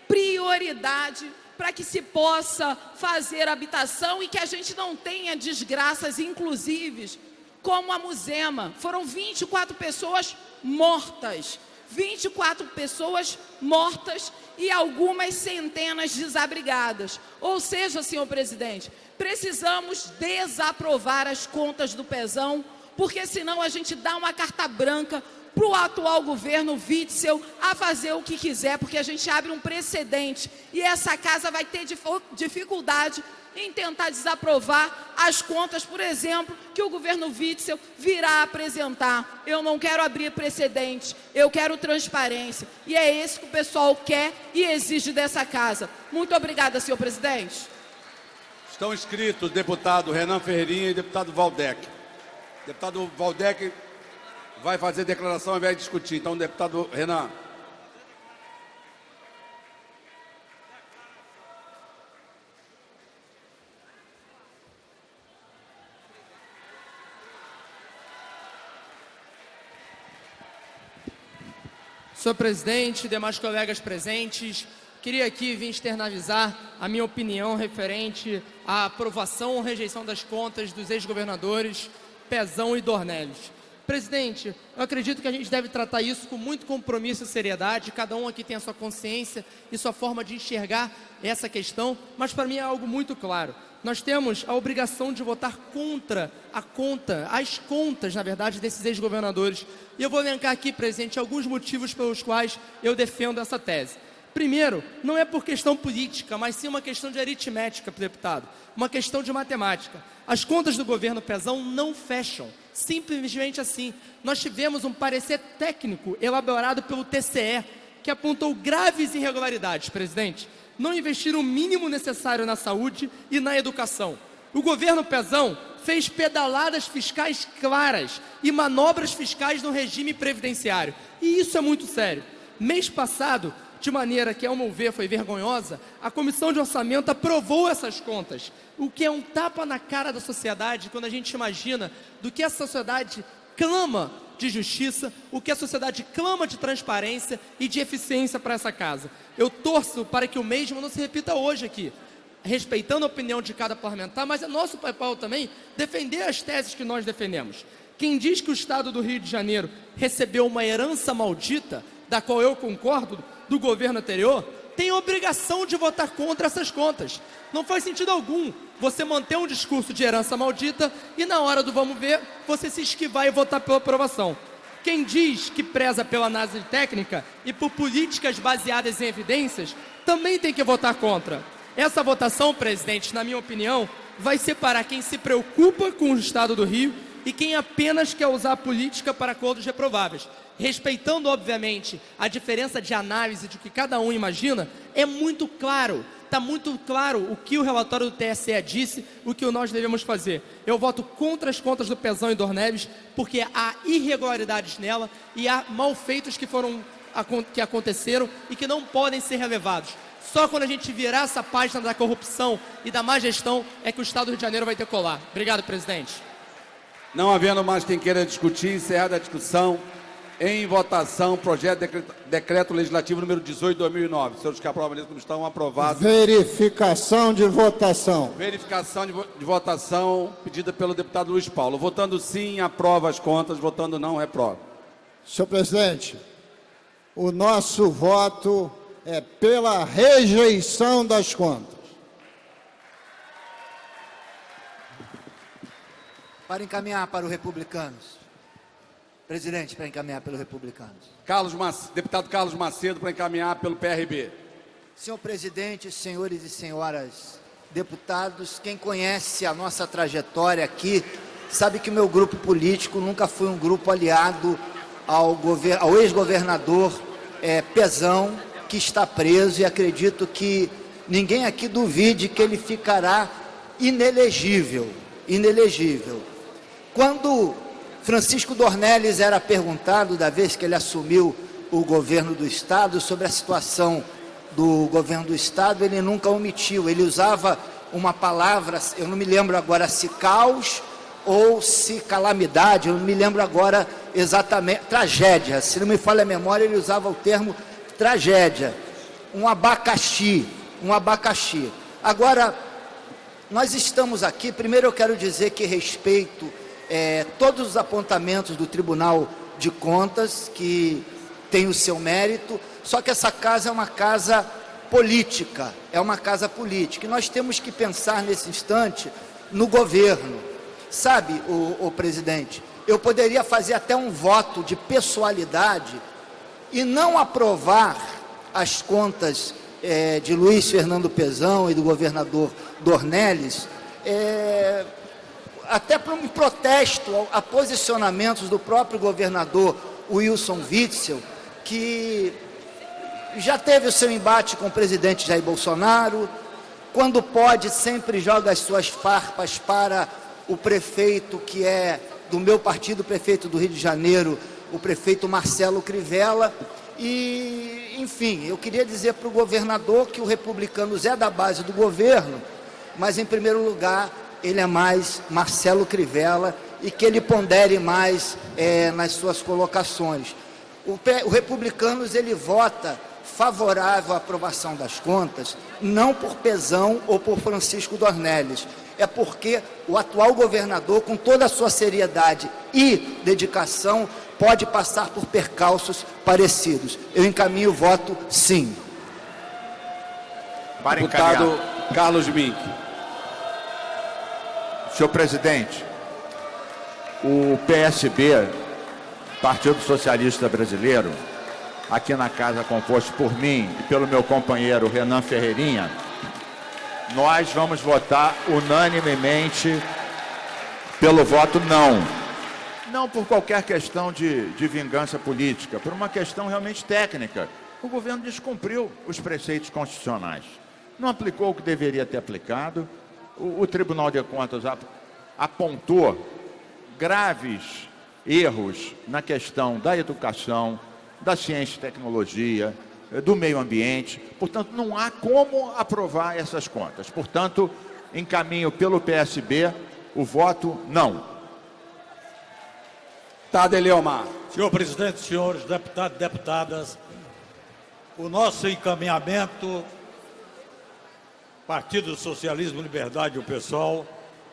prioridade para que se possa fazer habitação e que a gente não tenha desgraças, inclusive, como a Muzema. Foram 24 pessoas mortas. 24 pessoas mortas e algumas centenas desabrigadas. Ou seja, senhor presidente, precisamos desaprovar as contas do Pezão, porque senão a gente dá uma carta branca para o atual governo Witzel a fazer o que quiser, porque a gente abre um precedente e essa casa vai ter dificuldade em tentar desaprovar as contas, por exemplo, que o governo Witzel virá apresentar. Eu não quero abrir precedente, eu quero transparência. E é isso que o pessoal quer e exige dessa casa. Muito obrigada, senhor presidente. Estão inscritos o deputado Renan Ferreirinha e o deputado Valdec. O deputado Valdec vai fazer declaração ao invés de discutir. Então, deputado Renan. Senhor presidente, demais colegas presentes, queria aqui vir externalizar a minha opinião referente à aprovação ou rejeição das contas dos ex-governadores Pezão e Dornelles. Presidente, eu acredito que a gente deve tratar isso com muito compromisso e seriedade, cada um aqui tem a sua consciência e sua forma de enxergar essa questão, mas para mim é algo muito claro. Nós temos a obrigação de votar contra as contas, na verdade, desses ex-governadores. E eu vou elencar aqui, presidente, alguns motivos pelos quais eu defendo essa tese. Primeiro, não é por questão política, mas sim uma questão de aritmética, deputado, uma questão de matemática. As contas do governo Pezão não fecham, simplesmente assim. Nós tivemos um parecer técnico elaborado pelo TCE, que apontou graves irregularidades, presidente. Não investiram o mínimo necessário na saúde e na educação. O governo Pezão fez pedaladas fiscais claras e manobras fiscais no regime previdenciário. E isso é muito sério. Mês passado, de maneira que, ao meu ver, foi vergonhosa, a Comissão de Orçamento aprovou essas contas, o que é um tapa na cara da sociedade quando a gente imagina do que a sociedade clama de justiça, o que a sociedade clama de transparência e de eficiência para essa casa. Eu torço para que o mesmo não se repita hoje aqui, respeitando a opinião de cada parlamentar, mas é nosso papel também defender as teses que nós defendemos. Quem diz que o Estado do Rio de Janeiro recebeu uma herança maldita, da qual eu concordo, do governo anterior, tem a obrigação de votar contra essas contas. Não faz sentido algum você manter um discurso de herança maldita e na hora do vamos ver, você se esquivar e votar pela aprovação. Quem diz que preza pela análise técnica e por políticas baseadas em evidências, também tem que votar contra. Essa votação, presidente, na minha opinião, vai separar quem se preocupa com o Estado do Rio e quem apenas quer usar a política para acordos reprováveis. Respeitando, obviamente, a diferença de análise de que cada um imagina, é muito claro, está muito claro o que o relatório do TSE disse, o que nós devemos fazer. Eu voto contra as contas do Pezão e Dornelles, porque há irregularidades nela e há malfeitos que aconteceram e que não podem ser relevados. Só quando a gente virar essa página da corrupção e da má gestão é que o Estado do Rio de Janeiro vai decolar. Obrigado, presidente. Não havendo mais quem queira discutir, encerrada a discussão. Em votação, projeto de decreto legislativo número 18 de 2009. Senhores que aprovam como estão aprovados. Verificação de votação. Verificação de votação pedida pelo deputado Luiz Paulo. Votando sim, aprova as contas. Votando não, reprova. Senhor presidente, o nosso voto é pela rejeição das contas. Para encaminhar para os republicanos. Presidente, para encaminhar pelos republicanos. Deputado Carlos Macedo, para encaminhar pelo PRB. Senhor presidente, senhores e senhoras deputados, quem conhece a nossa trajetória aqui, sabe que o meu grupo político nunca foi um grupo aliado ao ex-governador Pezão, que está preso, e acredito que ninguém aqui duvide que ele ficará inelegível. Quando Francisco Dornelles era perguntado, da vez que ele assumiu o governo do Estado, sobre a situação do governo do Estado, ele nunca omitiu, ele usava uma palavra, eu não me lembro agora se caos ou se calamidade, eu não me lembro agora exatamente, tragédia, se não me falha a memória, ele usava o termo tragédia. um abacaxi. Agora, nós estamos aqui, primeiro eu quero dizer que respeito todos os apontamentos do Tribunal de Contas, que tem o seu mérito, só que essa casa é uma casa política, e nós temos que pensar nesse instante no governo. Sabe, o presidente, eu poderia fazer até um voto de pessoalidade e não aprovar as contas de Luiz Fernando Pezão e do governador Dornelles, até por um protesto a posicionamentos do próprio governador Wilson Witzel, que já teve o seu embate com o presidente Jair Bolsonaro, quando pode sempre joga as suas farpas para o prefeito que é do meu partido, o prefeito do Rio de Janeiro, o prefeito Marcelo Crivella. E, enfim, eu queria dizer para o governador que o Republicanos é da base do governo, mas em primeiro lugar ele é mais Marcelo Crivella, e que ele pondere mais nas suas colocações. O Republicanos ele vota favorável à aprovação das contas, não por Pezão ou por Francisco Dornelles, é porque o atual governador, com toda a sua seriedade e dedicação, pode passar por percalços parecidos. Eu encaminho o voto sim. Para Deputado encaminhar. Carlos Mink. Senhor presidente, o PSB, Partido Socialista Brasileiro, aqui na casa composto por mim e pelo meu companheiro Renan Ferreirinha, nós vamos votar unanimemente pelo voto não. Não por qualquer questão de vingança política, por uma questão realmente técnica. O governo descumpriu os preceitos constitucionais. Não aplicou o que deveria ter aplicado. O Tribunal de Contas apontou graves erros na questão da educação, da ciência e tecnologia, do meio ambiente. Portanto, não há como aprovar essas contas. Portanto, encaminho pelo PSB o voto não. Tadeu Leomar. Senhor presidente, senhores deputados e deputadas, o nosso encaminhamento, Partido do Socialismo, Liberdade e o PSOL,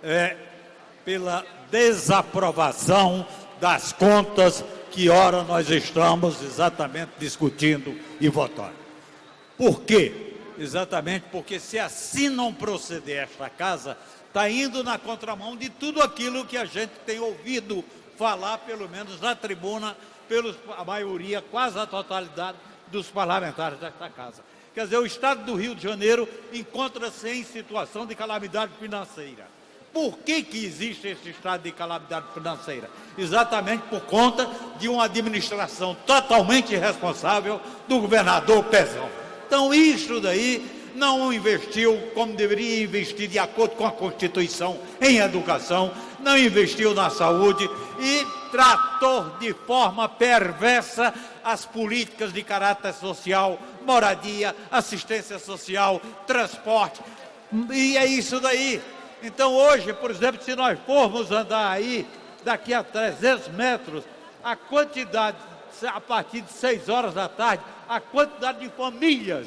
é pela desaprovação das contas que ora nós estamos exatamente discutindo e votando. Por quê? Exatamente porque se assim não proceder esta casa, está indo na contramão de tudo aquilo que a gente tem ouvido falar, pelo menos na tribuna, a maioria, quase a totalidade dos parlamentares desta casa. Quer dizer, o Estado do Rio de Janeiro encontra-se em situação de calamidade financeira. Por que existe esse estado de calamidade financeira? Exatamente por conta de uma administração totalmente irresponsável do governador Pezão. Então, isso daí não investiu como deveria investir de acordo com a Constituição em educação, não investiu na saúde e tratou de forma perversa as políticas de caráter social, moradia, assistência social, transporte, e é isso daí. Então hoje, por exemplo, se nós formos andar aí, daqui a 300 metros, a quantidade, a partir de 6 horas da tarde, a quantidade de famílias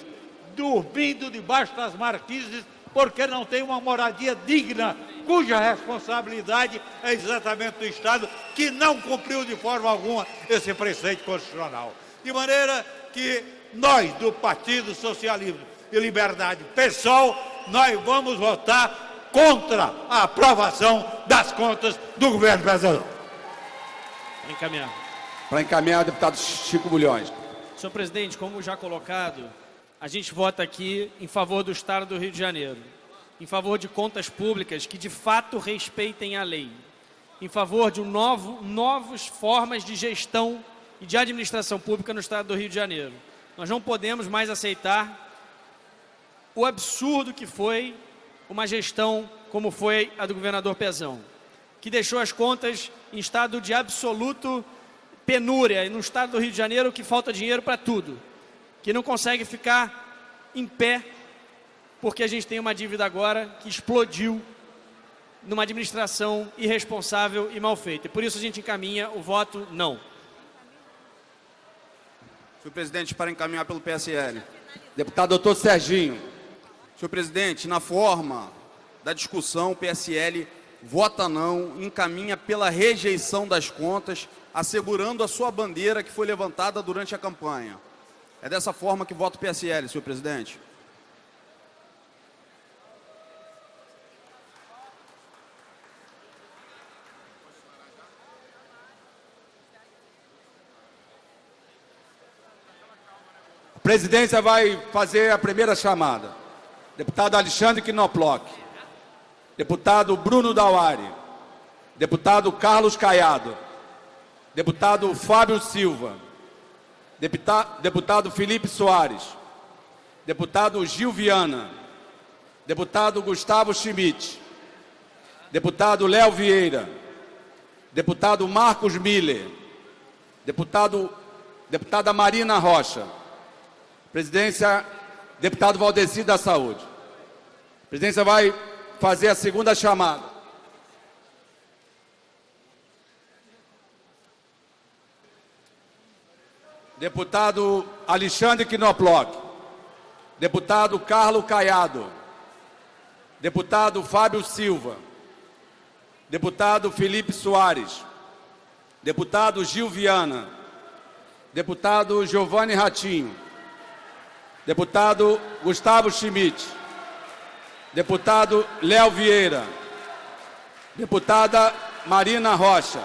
dormindo debaixo das marquises porque não tem uma moradia digna, cuja responsabilidade é exatamente do Estado, que não cumpriu de forma alguma esse preceito constitucional. De maneira que nós, do Partido Socialismo e Liberdade, PSOL, nós vamos votar contra a aprovação das contas do governo brasileiro. Para encaminhar, deputado Chico Bulhões. Senhor presidente, como já colocado, a gente vota aqui em favor do Estado do Rio de Janeiro, em favor de contas públicas que de fato respeitem a lei, em favor de novas formas de gestão e de administração pública no Estado do Rio de Janeiro. Nós não podemos mais aceitar o absurdo que foi uma gestão como foi a do governador Pezão, que deixou as contas em estado de absoluto penúria, e no Estado do Rio de Janeiro que falta dinheiro para tudo, que não consegue ficar em pé, porque a gente tem uma dívida agora que explodiu numa administração irresponsável e mal feita. E por isso a gente encaminha o voto não. Senhor presidente, para encaminhar pelo PSL. Deputado doutor Serginho. Senhor presidente, na forma da discussão, o PSL vota não, encaminha pela rejeição das contas, assegurando a sua bandeira que foi levantada durante a campanha. É dessa forma que vota o PSL, senhor presidente. A presidência vai fazer a primeira chamada. Deputado Alexandre Knoploch. Deputado Bruno Dauari. Deputado Carlos Caiado. Deputado Fábio Silva. Deputado Felipe Soares. Deputado Gil Viana. Deputado Gustavo Schmidt. Deputado Léo Vieira. Deputado Marcos Miller. Deputada Marina Rocha. Presidência, deputado Valdeci da Saúde. A presidência vai fazer a segunda chamada. Deputado Alexandre Knoploch. Deputado Carlos Caiado. Deputado Fábio Silva. Deputado Felipe Soares. Deputado Gil Viana. Deputado Giovanni Ratinho. Deputado Gustavo Schmidt. Deputado Léo Vieira. Deputada Marina Rocha.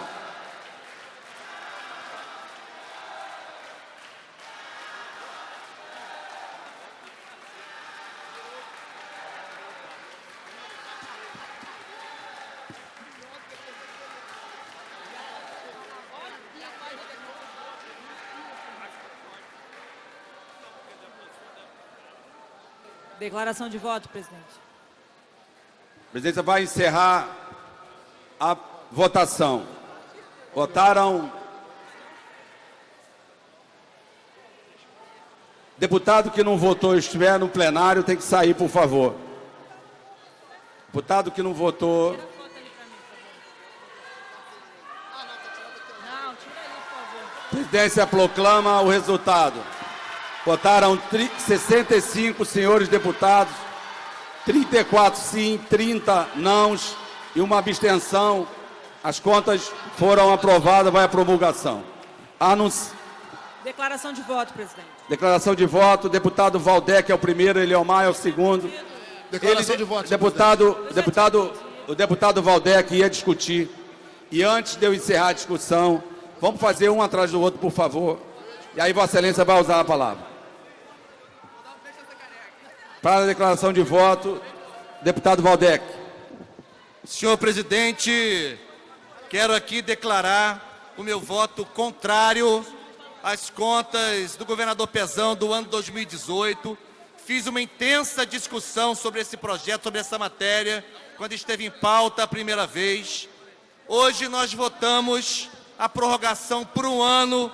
Declaração de voto, presidente. A presidência vai encerrar a votação. Votaram. Deputado que não votou e estiver no plenário tem que sair, por favor. Deputado que não votou. A presidência proclama o resultado. Votaram 65 senhores deputados, 34 sim, 30 nãos e uma abstenção. As contas foram aprovadas, vai à promulgação. Declaração de voto, presidente. Declaração de voto, deputado Valdec é o primeiro, Eliomar é o segundo. Declaração de voto, o deputado Valdec ia discutir. E antes de eu encerrar a discussão, vamos fazer um atrás do outro, por favor. E aí Vossa Excelência vai usar a palavra. Para a declaração de voto, deputado Valdec. Senhor presidente, quero aqui declarar o meu voto contrário às contas do governador Pezão do ano 2018. Fiz uma intensa discussão sobre esse projeto, sobre essa matéria, quando esteve em pauta a primeira vez. Hoje nós votamos a prorrogação por um ano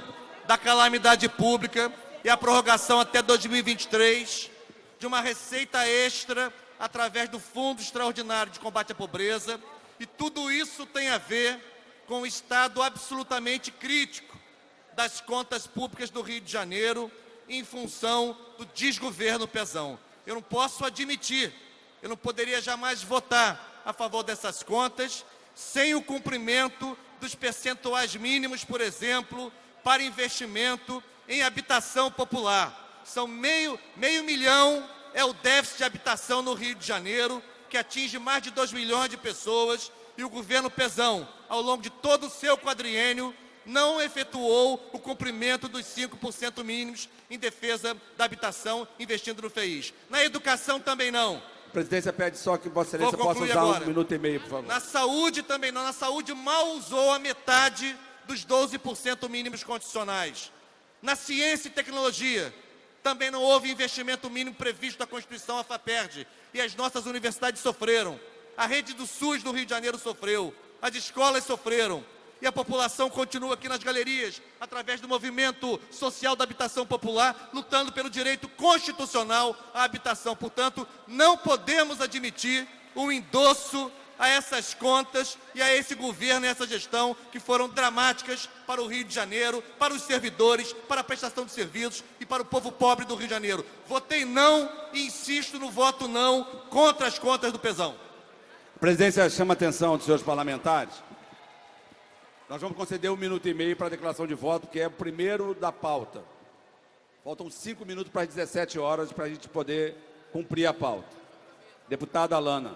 da calamidade pública e a prorrogação até 2023 de uma receita extra através do Fundo Extraordinário de Combate à Pobreza. E tudo isso tem a ver com o estado absolutamente crítico das contas públicas do Rio de Janeiro em função do desgoverno Pezão. Eu não posso admitir, eu não poderia jamais votar a favor dessas contas sem o cumprimento dos percentuais mínimos, por exemplo, para investimento em habitação popular. São meio milhão é o déficit de habitação no Rio de Janeiro, que atinge mais de 2 milhões de pessoas, e o governo Pezão, ao longo de todo o seu quadriênio, não efetuou o cumprimento dos 5% mínimos em defesa da habitação, investindo no FEIS. Na educação também não. A presidência pede só que Vossa Excelência possa usar agora. 1 minuto e meio, por favor. Na saúde também não. Na saúde mal usou a metade dos 12% mínimos condicionais. Na ciência e tecnologia, também não houve investimento mínimo previsto na Constituição, a FAPERJ, e as nossas universidades sofreram. A rede do SUS do Rio de Janeiro sofreu, as escolas sofreram, e a população continua aqui nas galerias, através do movimento social da habitação popular, lutando pelo direito constitucional à habitação. Portanto, não podemos admitir o endosso a essas contas e a esse governo e essa gestão que foram dramáticas para o Rio de Janeiro, para os servidores, para a prestação de serviços e para o povo pobre do Rio de Janeiro. Votei não e insisto no voto não contra as contas do Pezão. A presidência chama a atenção dos senhores parlamentares. Nós vamos conceder 1 minuto e meio para a declaração de voto, que é o primeiro da pauta. Faltam 5 minutos para as 17 horas para a gente poder cumprir a pauta. Deputada Alana.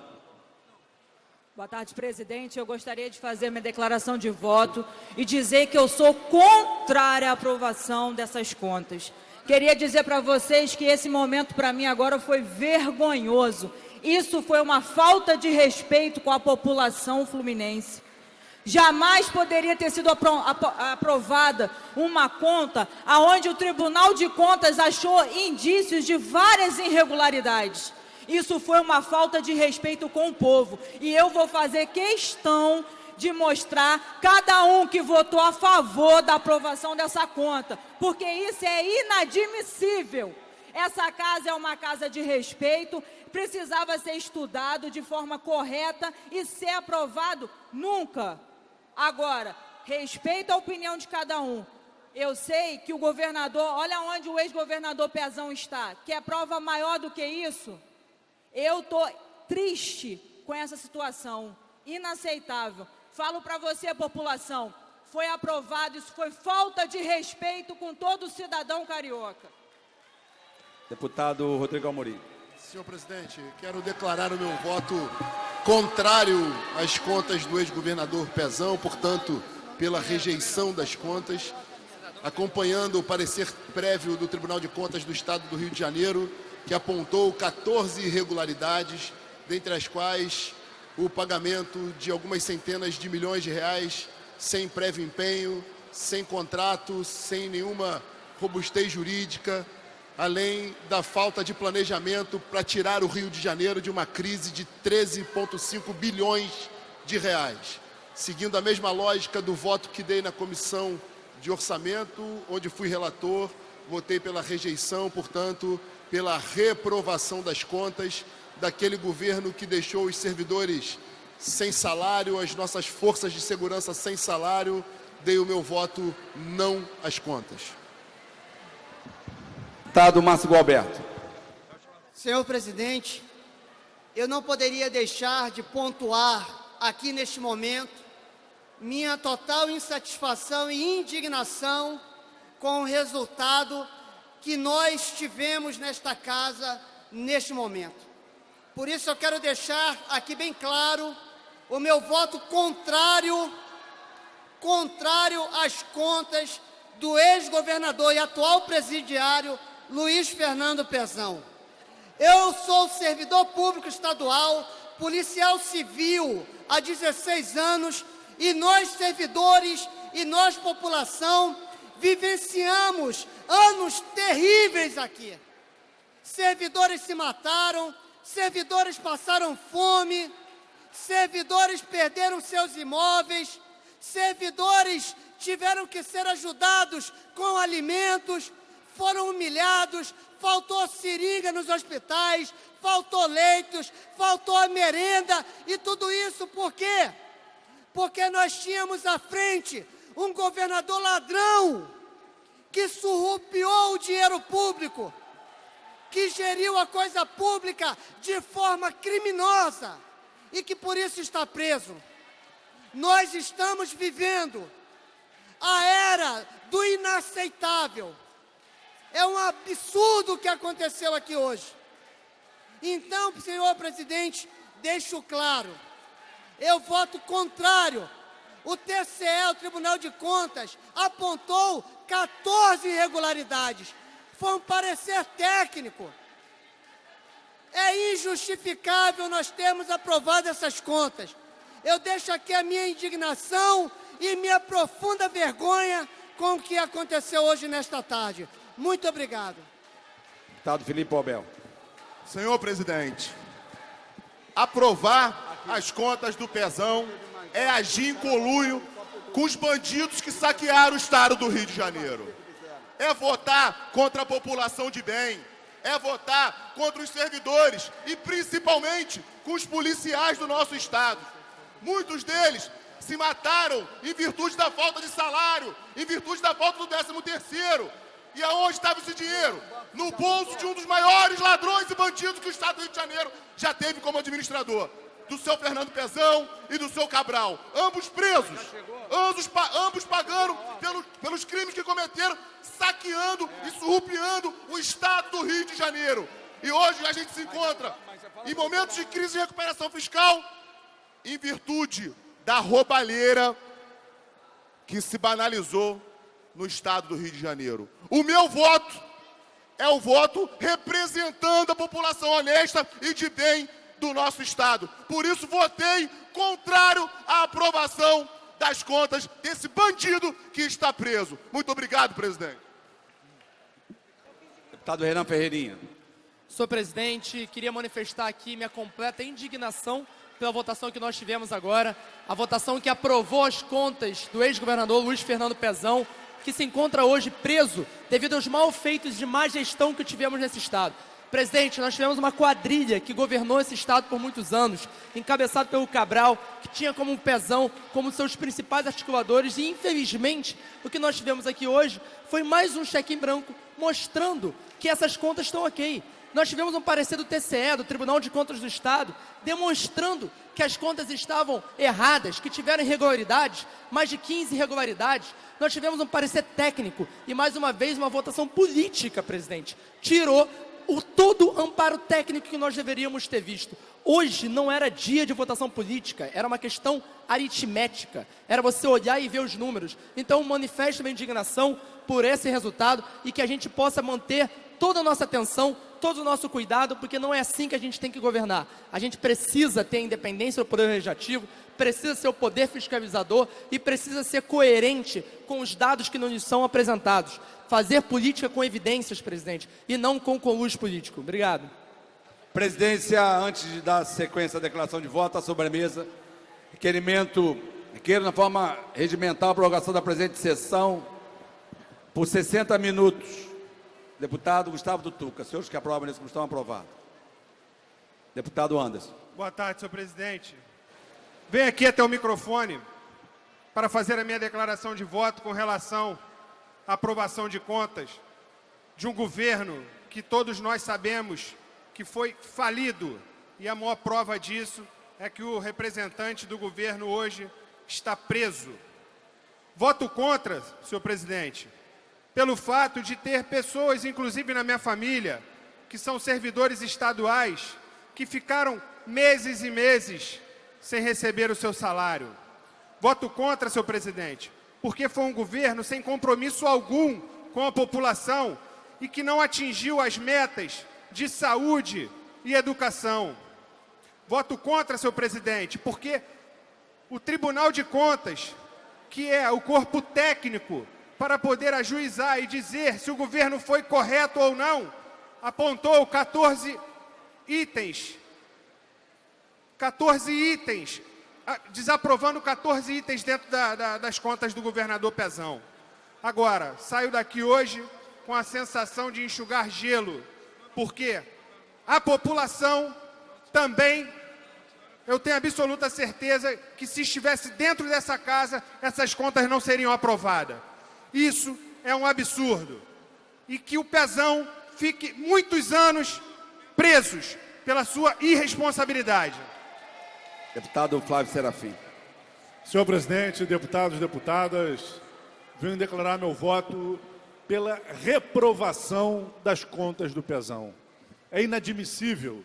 Boa tarde, presidente. Eu gostaria de fazer minha declaração de voto e dizer que eu sou contrária à aprovação dessas contas. Queria dizer para vocês que esse momento para mim agora foi vergonhoso. Isso foi uma falta de respeito com a população fluminense. Jamais poderia ter sido aprovada uma conta onde o Tribunal de Contas achou indícios de várias irregularidades. Isso foi uma falta de respeito com o povo. E eu vou fazer questão de mostrar cada um que votou a favor da aprovação dessa conta, porque isso é inadmissível. Essa casa é uma casa de respeito, precisava ser estudado de forma correta e ser aprovado nunca. Agora, respeito a opinião de cada um. Eu sei que o governador, olha onde o ex-governador Pezão está, que é prova maior do que isso. Eu estou triste com essa situação, inaceitável. Falo para você, população, foi aprovado, isso foi falta de respeito com todo cidadão carioca. Deputado Rodrigo Amorim. Senhor presidente, quero declarar o meu voto contrário às contas do ex-governador Pezão, portanto, pela rejeição das contas, acompanhando o parecer prévio do Tribunal de Contas do Estado do Rio de Janeiro, que apontou 14 irregularidades, dentre as quais o pagamento de algumas centenas de milhões de reais sem prévio empenho, sem contrato, sem nenhuma robustez jurídica, além da falta de planejamento para tirar o Rio de Janeiro de uma crise de 13,5 bilhões de reais. Seguindo a mesma lógica do voto que dei na Comissão de Orçamento, onde fui relator, votei pela rejeição, portanto, pela reprovação das contas daquele governo que deixou os servidores sem salário, as nossas forças de segurança sem salário. Dei o meu voto não às contas. Deputado Márcio Gualberto. Senhor presidente, eu não poderia deixar de pontuar aqui neste momento minha total insatisfação e indignação com o resultado que nós tivemos nesta casa neste momento. Por isso eu quero deixar aqui bem claro o meu voto contrário às contas do ex-governador e atual presidiário Luiz Fernando Pezão. Eu sou servidor público estadual, policial civil há 16 anos, e nós servidores e nós população vivenciamos anos terríveis aqui. Servidores se mataram, servidores passaram fome, servidores perderam seus imóveis, servidores tiveram que ser ajudados com alimentos, foram humilhados, faltou seringa nos hospitais, faltou leitos, faltou a merenda, e tudo isso por quê? Porque nós tínhamos à frente um governador ladrão, que surrupiou o dinheiro público, que geriu a coisa pública de forma criminosa e que por isso está preso. Nós estamos vivendo a era do inaceitável. É um absurdo o que aconteceu aqui hoje. Então, senhor presidente, deixo claro, eu voto contrário. O TCE, o Tribunal de Contas, apontou 14 irregularidades. Foi um parecer técnico. É injustificável nós termos aprovado essas contas. Eu deixo aqui a minha indignação e minha profunda vergonha com o que aconteceu hoje nesta tarde. Muito obrigado. Deputado Felipe Obel. Senhor presidente, aprovar as contas do Pezão é agir em conluio com os bandidos que saquearam o estado do Rio de Janeiro. É votar contra a população de bem. é votar contra os servidores e principalmente com os policiais do nosso Estado. Muitos deles se mataram em virtude da falta de salário, em virtude da falta do 13º. E aonde estava esse dinheiro? No bolso de um dos maiores ladrões e bandidos que o Estado do Rio de Janeiro já teve como administrador, do seu Fernando Pezão e do seu Cabral. Ambos presos, ambos pagando pelos crimes que cometeram, saqueando e surrupiando o Estado do Rio de Janeiro. E hoje a gente se encontra em momentos de crise e recuperação fiscal em virtude da roubalheira que se banalizou no Estado do Rio de Janeiro. O meu voto é o voto representando a população honesta e de bem do nosso Estado. Por isso, votei contrário à aprovação das contas desse bandido que está preso. Muito obrigado, presidente. Deputado Renan Ferreirinha. Senhor presidente, queria manifestar aqui minha completa indignação pela votação que nós tivemos agora, a votação que aprovou as contas do ex-governador Luiz Fernando Pezão, que se encontra hoje preso devido aos malfeitos de má gestão que tivemos nesse Estado. Presidente, nós tivemos uma quadrilha que governou esse Estado por muitos anos, encabeçado pelo Cabral, que tinha como Pezão como seus principais articuladores, e infelizmente o que nós tivemos aqui hoje foi mais um cheque em branco mostrando que essas contas estão ok. Nós tivemos um parecer do TCE, do Tribunal de Contas do Estado, demonstrando que as contas estavam erradas, que tiveram irregularidades, mais de 15 irregularidades. Nós tivemos um parecer técnico e, mais uma vez, uma votação política, presidente. Tirou todo o amparo técnico que nós deveríamos ter visto. Hoje não era dia de votação política, era uma questão aritmética. Era você olhar e ver os números. Então, manifesto minha indignação por esse resultado e que a gente possa manter toda a nossa atenção, todo o nosso cuidado, porque não é assim que a gente tem que governar. A gente precisa ter a independência do Poder Legislativo, precisa ser o poder fiscalizador e precisa ser coerente com os dados que nos são apresentados. Fazer política com evidências, presidente, e não com colúrio político. Obrigado. Presidência, antes de dar sequência à declaração de voto, à sobremesa, requeiro na forma regimental a prorrogação da presente sessão por 60 minutos. Deputado Gustavo Dutuca, senhores que aprovam isso, como estão aprovados. Deputado Anderson. Boa tarde, senhor presidente. Venho aqui até o microfone para fazer a minha declaração de voto com relação à aprovação de contas de um governo que todos nós sabemos que foi falido. E a maior prova disso é que o representante do governo hoje está preso. Voto contra, senhor presidente, pelo fato de ter pessoas, inclusive na minha família, que são servidores estaduais, que ficaram meses e meses sem receber o seu salário. Voto contra, senhor presidente, porque foi um governo sem compromisso algum com a população e que não atingiu as metas de saúde e educação. Voto contra, senhor presidente, porque o Tribunal de Contas, que é o corpo técnico para poder ajuizar e dizer se o governo foi correto ou não, apontou 14 itens, desaprovando 14 itens dentro das contas do governador Pezão. Agora, saio daqui hoje com a sensação de enxugar gelo, porque a população também, eu tenho absoluta certeza que se estivesse dentro dessa casa, essas contas não seriam aprovadas. Isso é um absurdo. E que o Pezão fique muitos anos presos pela sua irresponsabilidade. Deputado Flávio Serafim. Senhor presidente, deputados e deputadas, venho declarar meu voto pela reprovação das contas do Pezão. É inadmissível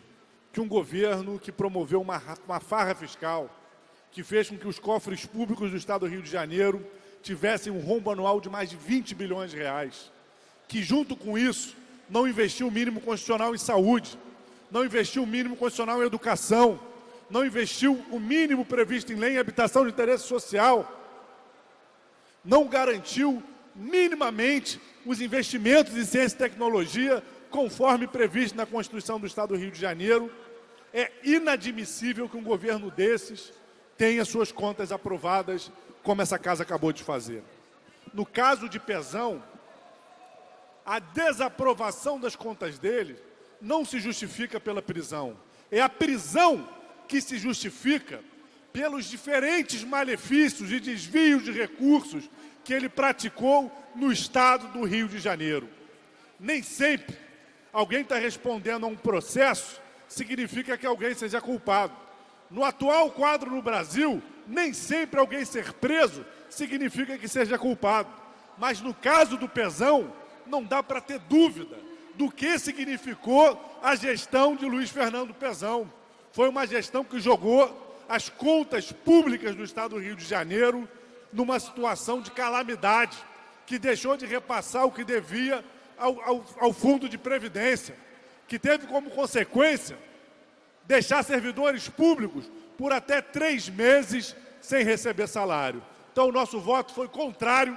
que um governo que promoveu uma farra fiscal, que fez com que os cofres públicos do Estado do Rio de Janeiro tivessem um rombo anual de mais de 20 bilhões de reais, que junto com isso não investiu o mínimo constitucional em saúde, não investiu o mínimo constitucional em educação, não investiu o mínimo previsto em lei em habitação de interesse social, não garantiu minimamente os investimentos em ciência e tecnologia conforme previsto na Constituição do Estado do Rio de Janeiro. É inadmissível que um governo desses tenha suas contas aprovadas como essa casa acabou de fazer. No caso de Pezão, a desaprovação das contas dele não se justifica pela prisão. É a prisão que se justifica pelos diferentes malefícios e desvios de recursos que ele praticou no estado do Rio de Janeiro. Nem sempre alguém está respondendo a um processo significa que alguém seja culpado. No atual quadro no Brasil, nem sempre alguém ser preso significa que seja culpado. Mas no caso do Pezão, não dá para ter dúvida do que significou a gestão de Luiz Fernando Pezão. Foi uma gestão que jogou as contas públicas do estado do Rio de Janeiro numa situação de calamidade, que deixou de repassar o que devia ao Fundo de Previdência, que teve como consequência deixar servidores públicos por até 3 meses sem receber salário. Então, o nosso voto foi contrário.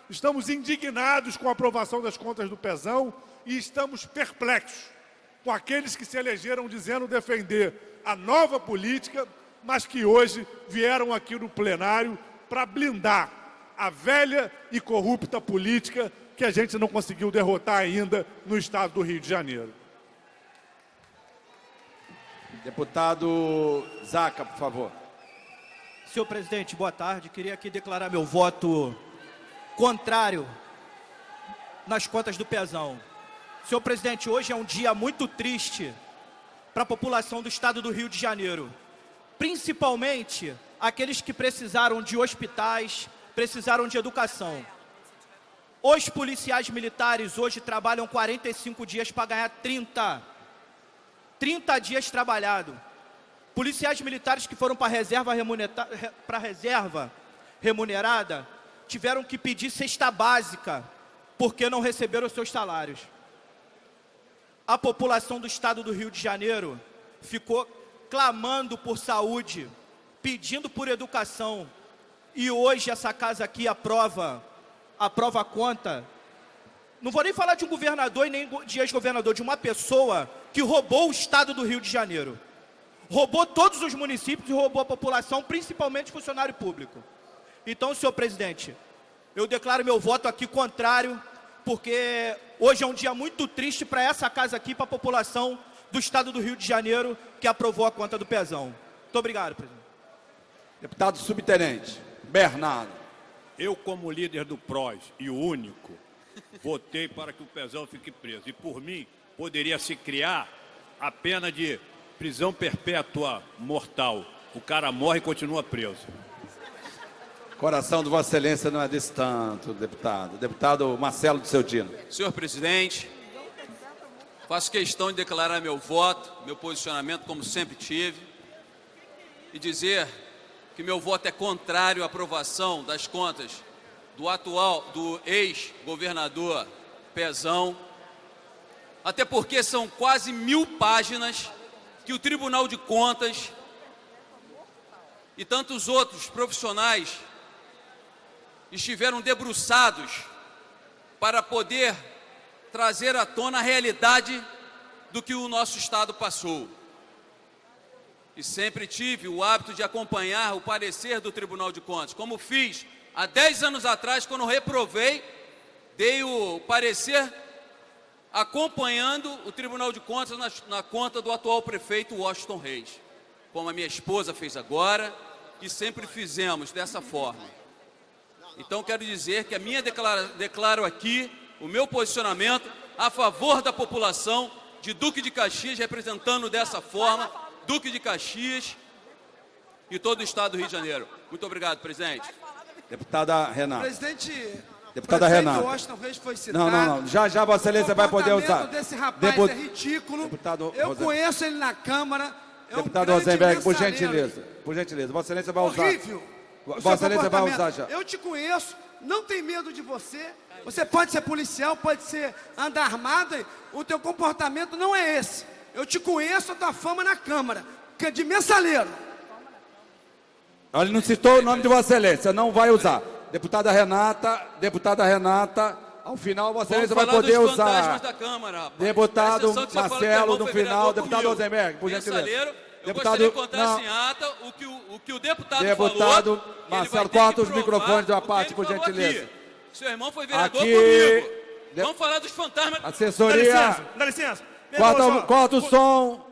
Estamos indignados com a aprovação das contas do Pezão e estamos perplexos com aqueles que se elegeram dizendo defender a nova política, mas que hoje vieram aqui no plenário para blindar a velha e corrupta política que a gente não conseguiu derrotar ainda no estado do Rio de Janeiro. Deputado Zaca, por favor. Senhor presidente, boa tarde. Queria aqui declarar meu voto contrário nas contas do Pezão. Senhor presidente, hoje é um dia muito triste para a população do estado do Rio de Janeiro, principalmente aqueles que precisaram de hospitais, precisaram de educação. Os policiais militares hoje trabalham 45 dias para ganhar 30 dias trabalhado. Policiais militares que foram para a reserva remunerada tiveram que pedir cesta básica porque não receberam os seus salários. A população do estado do Rio de Janeiro ficou clamando por saúde, pedindo por educação, e hoje essa casa aqui aprova a conta. Não vou nem falar de um governador e nem de ex-governador, de uma pessoa que roubou o estado do Rio de Janeiro. Roubou todos os municípios e roubou a população, principalmente funcionário público. Então, senhor presidente, eu declaro meu voto aqui contrário, porque hoje é um dia muito triste para essa casa aqui, para a população do estado do Rio de Janeiro, que aprovou a conta do Pezão. Muito obrigado, presidente. Deputado subtenente Bernardo. Eu, como líder do PROS e o único, votei para que o Pezão fique preso. E, por mim, poderia se criar a pena de prisão perpétua mortal. O cara morre e continua preso. Coração de Vossa Excelência não é desse tanto, deputado. Deputado Marcelo do Ceutino. Senhor presidente, faço questão de declarar meu voto, meu posicionamento, como sempre tive, e dizer que meu voto é contrário à aprovação das contas do ex-governador Pezão, até porque são quase 1000 páginas que o Tribunal de Contas e tantos outros profissionais estiveram debruçados para poder trazer à tona a realidade do que o nosso Estado passou. E sempre tive o hábito de acompanhar o parecer do Tribunal de Contas, como fiz há 10 anos atrás, quando reprovei, dei o parecer acompanhando o Tribunal de Contas na conta do atual prefeito Washington Reis, como a minha esposa fez agora, e sempre fizemos dessa forma. Então quero dizer que declaro aqui o meu posicionamento a favor da população de Duque de Caxias, representando dessa forma Duque de Caxias e todo o estado do Rio de Janeiro. Muito obrigado, presidente. Deputada Renata. Presidente, Deputada Renata. Washington Reis foi citado. Não. Já Vossa Excelência vai poder usar. O desse rapaz é ridículo. Deputado eu conheço ele na Câmara. Deputado Rosenberg, por gentileza. Vossa Excelência vai usar. Horrível. Vossa Excelência vai usar já. Eu te conheço, não tem medo de você. Você pode ser policial, pode ser andar armado. O teu comportamento não é esse. Eu te conheço, a tua fama na Câmara, de mensaleiro. Ele não citou o nome de Vossa Excelência, não vai usar. Deputada Renata, ao final Vossa Excelência vai poder usar. Da Câmara, rapaz. Deputado Marcelo, no final, deputado Rosenberg, por gentileza. Eu gostaria de contar em ata o que o deputado falou. Marcelo, corta os microfones da parte, por gentileza. Seu irmão foi vereador comigo. Vamos falar dos fantasmas. Assessoria. Dá licença. Corta o som.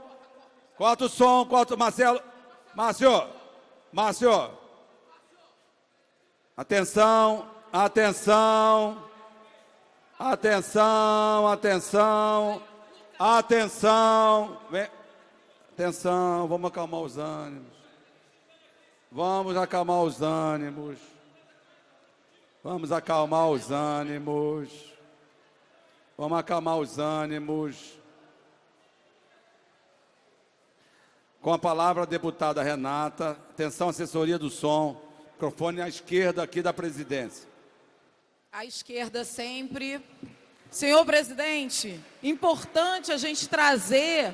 Corta o som, Marcelo. Márcio. Atenção. Vem. Atenção, vamos acalmar os ânimos. Vamos acalmar os ânimos. Com a palavra a deputada Renata. Atenção, assessoria do som. Microfone à esquerda aqui da presidência. À esquerda sempre. Senhor presidente, importante a gente trazer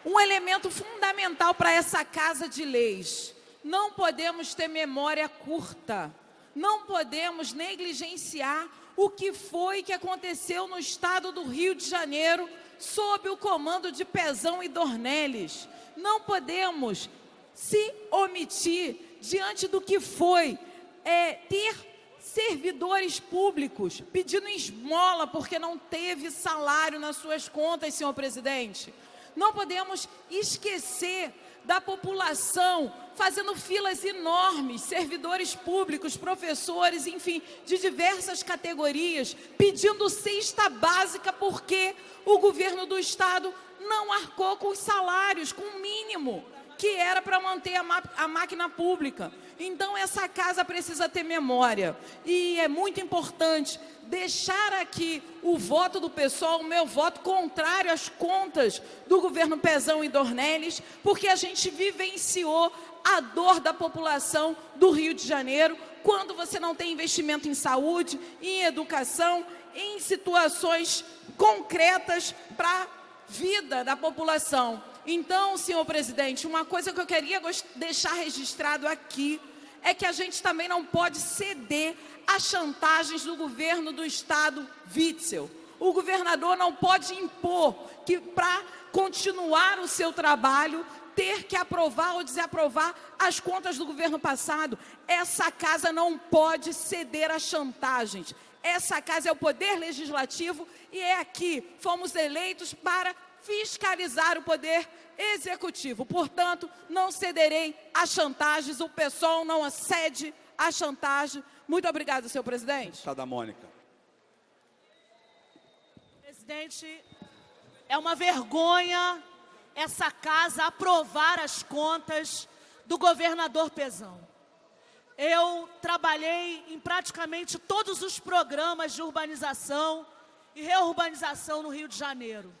um elemento fundamental para essa casa de leis. Não podemos ter memória curta. Não podemos negligenciar o que foi que aconteceu no estado do Rio de Janeiro sob o comando de Pezão e Dornelles. Não podemos se omitir diante do que foi ter servidores públicos pedindo esmola porque não teve salário nas suas contas, senhor presidente. Não podemos esquecer da população fazendo filas enormes, servidores públicos, professores, enfim, de diversas categorias, pedindo cesta básica porque o governo do estado não arcou com os salários, com o mínimo que era para manter a máquina pública. Então, essa casa precisa ter memória. E é muito importante deixar aqui o voto do pessoal, o meu voto contrário às contas do governo Pezão e Dornelles, porque a gente vivenciou a dor da população do Rio de Janeiro, quando você não tem investimento em saúde, em educação, em situações concretas para a vida da população. Então, senhor presidente, uma coisa que eu queria deixar registrado aqui é que a gente também não pode ceder às chantagens do governo do estado Witzel. O governador não pode impor que, para continuar o seu trabalho, ter que aprovar ou desaprovar as contas do governo passado. Essa casa não pode ceder às chantagens. Essa casa é o poder legislativo e é aqui, fomos eleitos para fiscalizar o poder executivo. Portanto, não cederei às chantagens, o PSOL não cede à chantagem. Muito obrigada, senhor presidente. Deputada Mônica. Presidente, é uma vergonha essa casa aprovar as contas do governador Pezão. Eu trabalhei em praticamente todos os programas de urbanização e reurbanização no Rio de Janeiro.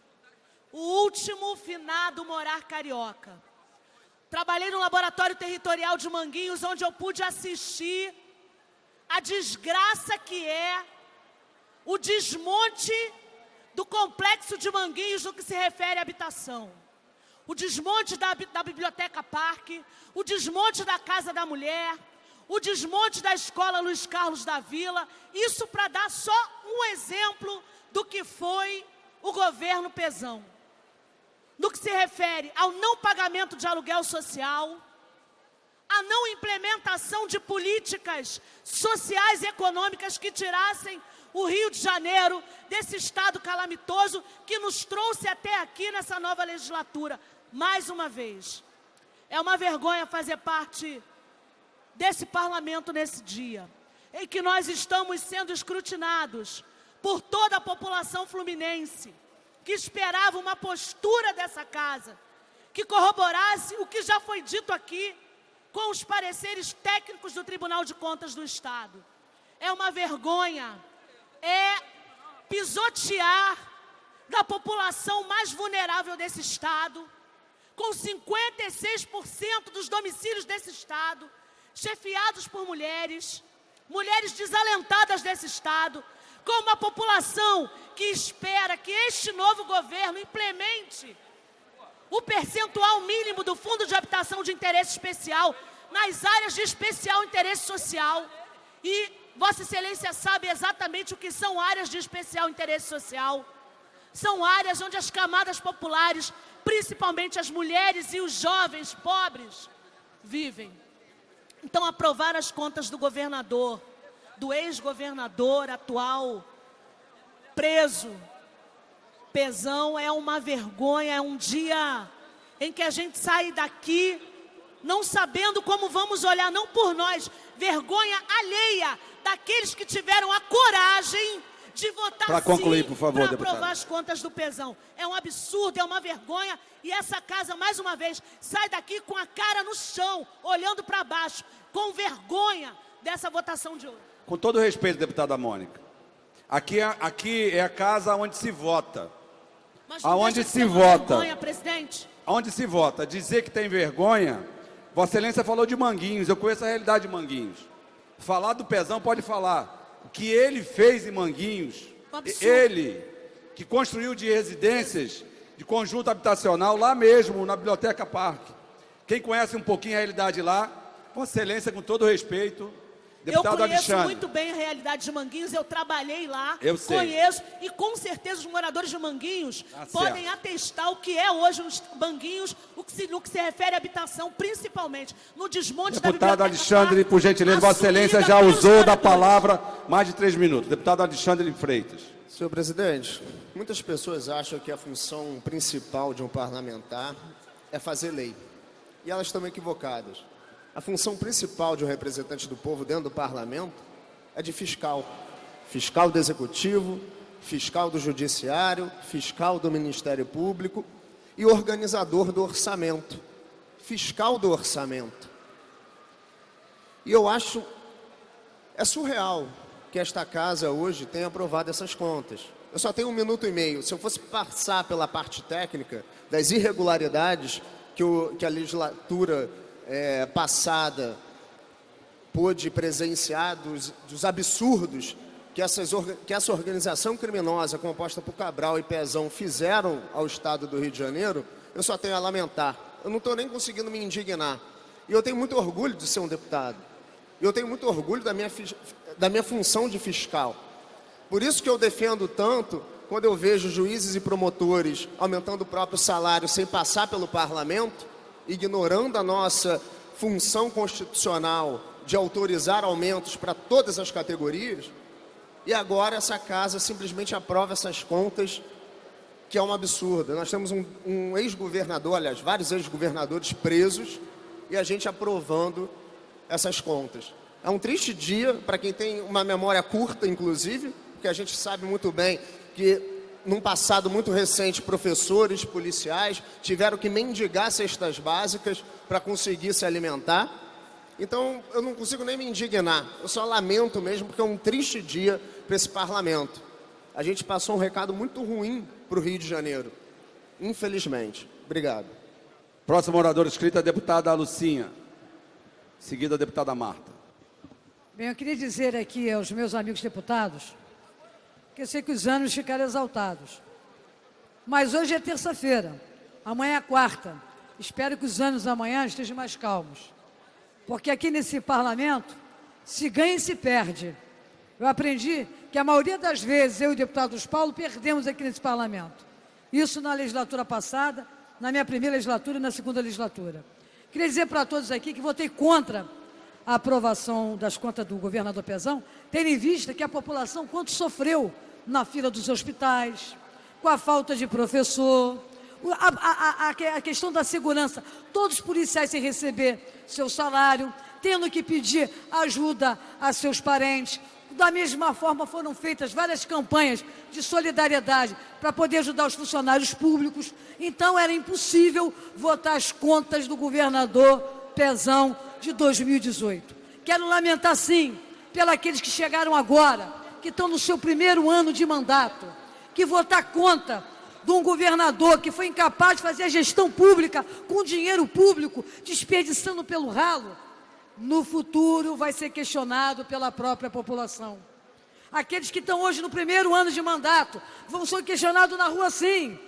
O último, finado Morar Carioca. Trabalhei no Laboratório Territorial de Manguinhos, onde eu pude assistir a desgraça que é o desmonte do complexo de Manguinhos no que se refere à habitação. O desmonte da Biblioteca Parque, o desmonte da Casa da Mulher, o desmonte da Escola Luiz Carlos da Vila. Isso para dar só um exemplo do que foi o governo Pezão. No que se refere ao não pagamento de aluguel social, a não implementação de políticas sociais e econômicas que tirassem o Rio de Janeiro desse estado calamitoso que nos trouxe até aqui nessa nova legislatura. Mais uma vez, é uma vergonha fazer parte desse parlamento nesse dia, em que nós estamos sendo escrutinados por toda a população fluminense, que esperava uma postura dessa casa, que corroborasse o que já foi dito aqui, com os pareceres técnicos do Tribunal de Contas do Estado. É uma vergonha, é pisotear da população mais vulnerável desse Estado, com 56% dos domicílios desse Estado, chefiados por mulheres, mulheres desalentadas desse Estado, com uma população que espera que este novo governo implemente o percentual mínimo do Fundo de Habitação de Interesse Especial nas áreas de especial interesse social. E Vossa Excelência sabe exatamente o que são áreas de especial interesse social. São áreas onde as camadas populares, principalmente as mulheres e os jovens pobres, vivem. Então, aprovar as contas do governador, do ex-governador atual, preso, Pezão, é uma vergonha, é um dia em que a gente sai daqui não sabendo como vamos olhar, não por nós, vergonha alheia daqueles que tiveram a coragem de votar Para concluir, por favor, para deputado. aprovar as contas do Pezão. É um absurdo, é uma vergonha, e essa casa, mais uma vez, sai daqui com a cara no chão, olhando para baixo, com vergonha dessa votação de hoje. Com todo respeito, deputada Mônica, aqui é a casa onde se vota. Mas não Aonde deixa de se ser uma vota? vergonha, presidente. Onde se vota? Dizer que tem vergonha, Vossa Excelência falou de Manguinhos, eu conheço a realidade de Manguinhos. Falar do Pezão pode falar. O que ele fez em Manguinhos, ele que construiu de residências, de conjunto habitacional, lá mesmo, na Biblioteca Parque. Quem conhece um pouquinho a realidade lá, Vossa Excelência, com todo respeito, deputado Eu conheço Alexandre. muito bem a realidade de Manguinhos, eu trabalhei lá, Eu sei. conheço, e com certeza os moradores de Manguinhos podem atestar o que é hoje os Manguinhos, no que se refere à habitação, principalmente no desmonte da Deputado Biblioteca Alexandre, Parque, por gentileza, Vossa Excelência já pelos usou da moradores. palavra mais de 3 minutos. Deputado Alexandre Freitas. Senhor presidente, muitas pessoas acham que a função principal de um parlamentar é fazer lei. E elas estão equivocadas. A função principal de um representante do povo dentro do parlamento é de fiscal. Fiscal do executivo, fiscal do judiciário, fiscal do Ministério Público e organizador do orçamento. Fiscal do orçamento. E eu acho, é surreal que esta casa hoje tenha aprovado essas contas. Eu só tenho 1 minuto e meio. Se eu fosse passar pela parte técnica das irregularidades que a legislatura passada pôde presenciar, dos absurdos que essa organização criminosa composta por Cabral e Pezão fizeram ao Estado do Rio de Janeiro, eu só tenho a lamentar. Eu não estou nem conseguindo me indignar. E eu tenho muito orgulho de ser um deputado. E eu tenho muito orgulho da minha função de fiscal. Por isso que eu defendo tanto quando eu vejo juízes e promotores aumentando o próprio salário sem passar pelo parlamento, ignorando a nossa função constitucional de autorizar aumentos para todas as categorias, e agora essa casa simplesmente aprova essas contas, que é um absurdo. Nós temos um ex-governador, aliás, vários ex-governadores presos, e a gente aprovando essas contas. É um triste dia para quem tem uma memória curta, inclusive, porque a gente sabe muito bem que, num passado muito recente, professores, policiais tiveram que mendigar cestas básicas para conseguir se alimentar. Então, eu não consigo nem me indignar. Eu só lamento mesmo, porque é um triste dia para esse parlamento. A gente passou um recado muito ruim para o Rio de Janeiro, infelizmente. Obrigado. Próximo orador inscrito é a deputada Lucinha, seguida a deputada Marta. Bem, eu queria dizer aqui aos meus amigos deputados que eu sei que os ânimos ficaram exaltados. Mas hoje é terça-feira, amanhã é quarta. Espero que os ânimos amanhã estejam mais calmos. Porque aqui nesse parlamento, se ganha e se perde. Eu aprendi que a maioria das vezes, eu e o deputado Paulo, perdemos aqui nesse parlamento. Isso na legislatura passada, na minha primeira legislatura e na segunda legislatura. Queria dizer para todos aqui que votei contra a aprovação das contas do governador Pezão, tendo em vista que a população quanto sofreu na fila dos hospitais, com a falta de professor, a questão da segurança, todos os policiais sem receber seu salário, tendo que pedir ajuda a seus parentes. Da mesma forma foram feitas várias campanhas de solidariedade para poder ajudar os funcionários públicos. Então era impossível votar as contas do governador Pezão de 2018. Quero lamentar sim pelos que chegaram agora, que estão no seu primeiro ano de mandato, que votar contra de um governador que foi incapaz de fazer a gestão pública com dinheiro público, desperdiçando pelo ralo, no futuro vai ser questionado pela própria população. Aqueles que estão hoje no primeiro ano de mandato vão ser questionados na rua sim.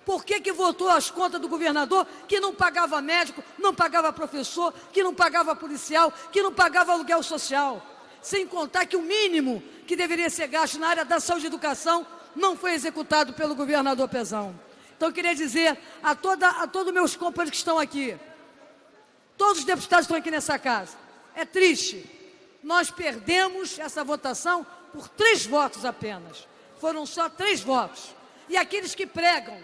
Por que votou as contas do governador que não pagava médico, não pagava professor, que não pagava policial, que não pagava aluguel social? Sem contar que o mínimo que deveria ser gasto na área da saúde e educação não foi executado pelo governador Pezão. Então eu queria dizer a todos meus companheiros que estão aqui, todos os deputados estão aqui nessa casa, é triste, nós perdemos essa votação por 3 votos apenas, foram só 3 votos. E aqueles que pregam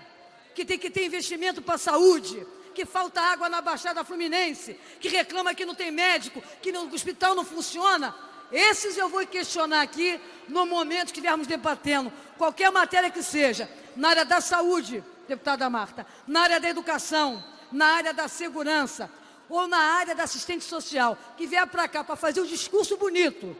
que tem que ter investimento para a saúde, que falta água na Baixada Fluminense, que reclama que não tem médico, que o hospital não funciona, esses eu vou questionar aqui no momento que estivermos debatendo qualquer matéria que seja, na área da saúde, deputada Marta, na área da educação, na área da segurança ou na área da assistente social, que vier para cá para fazer um discurso bonito.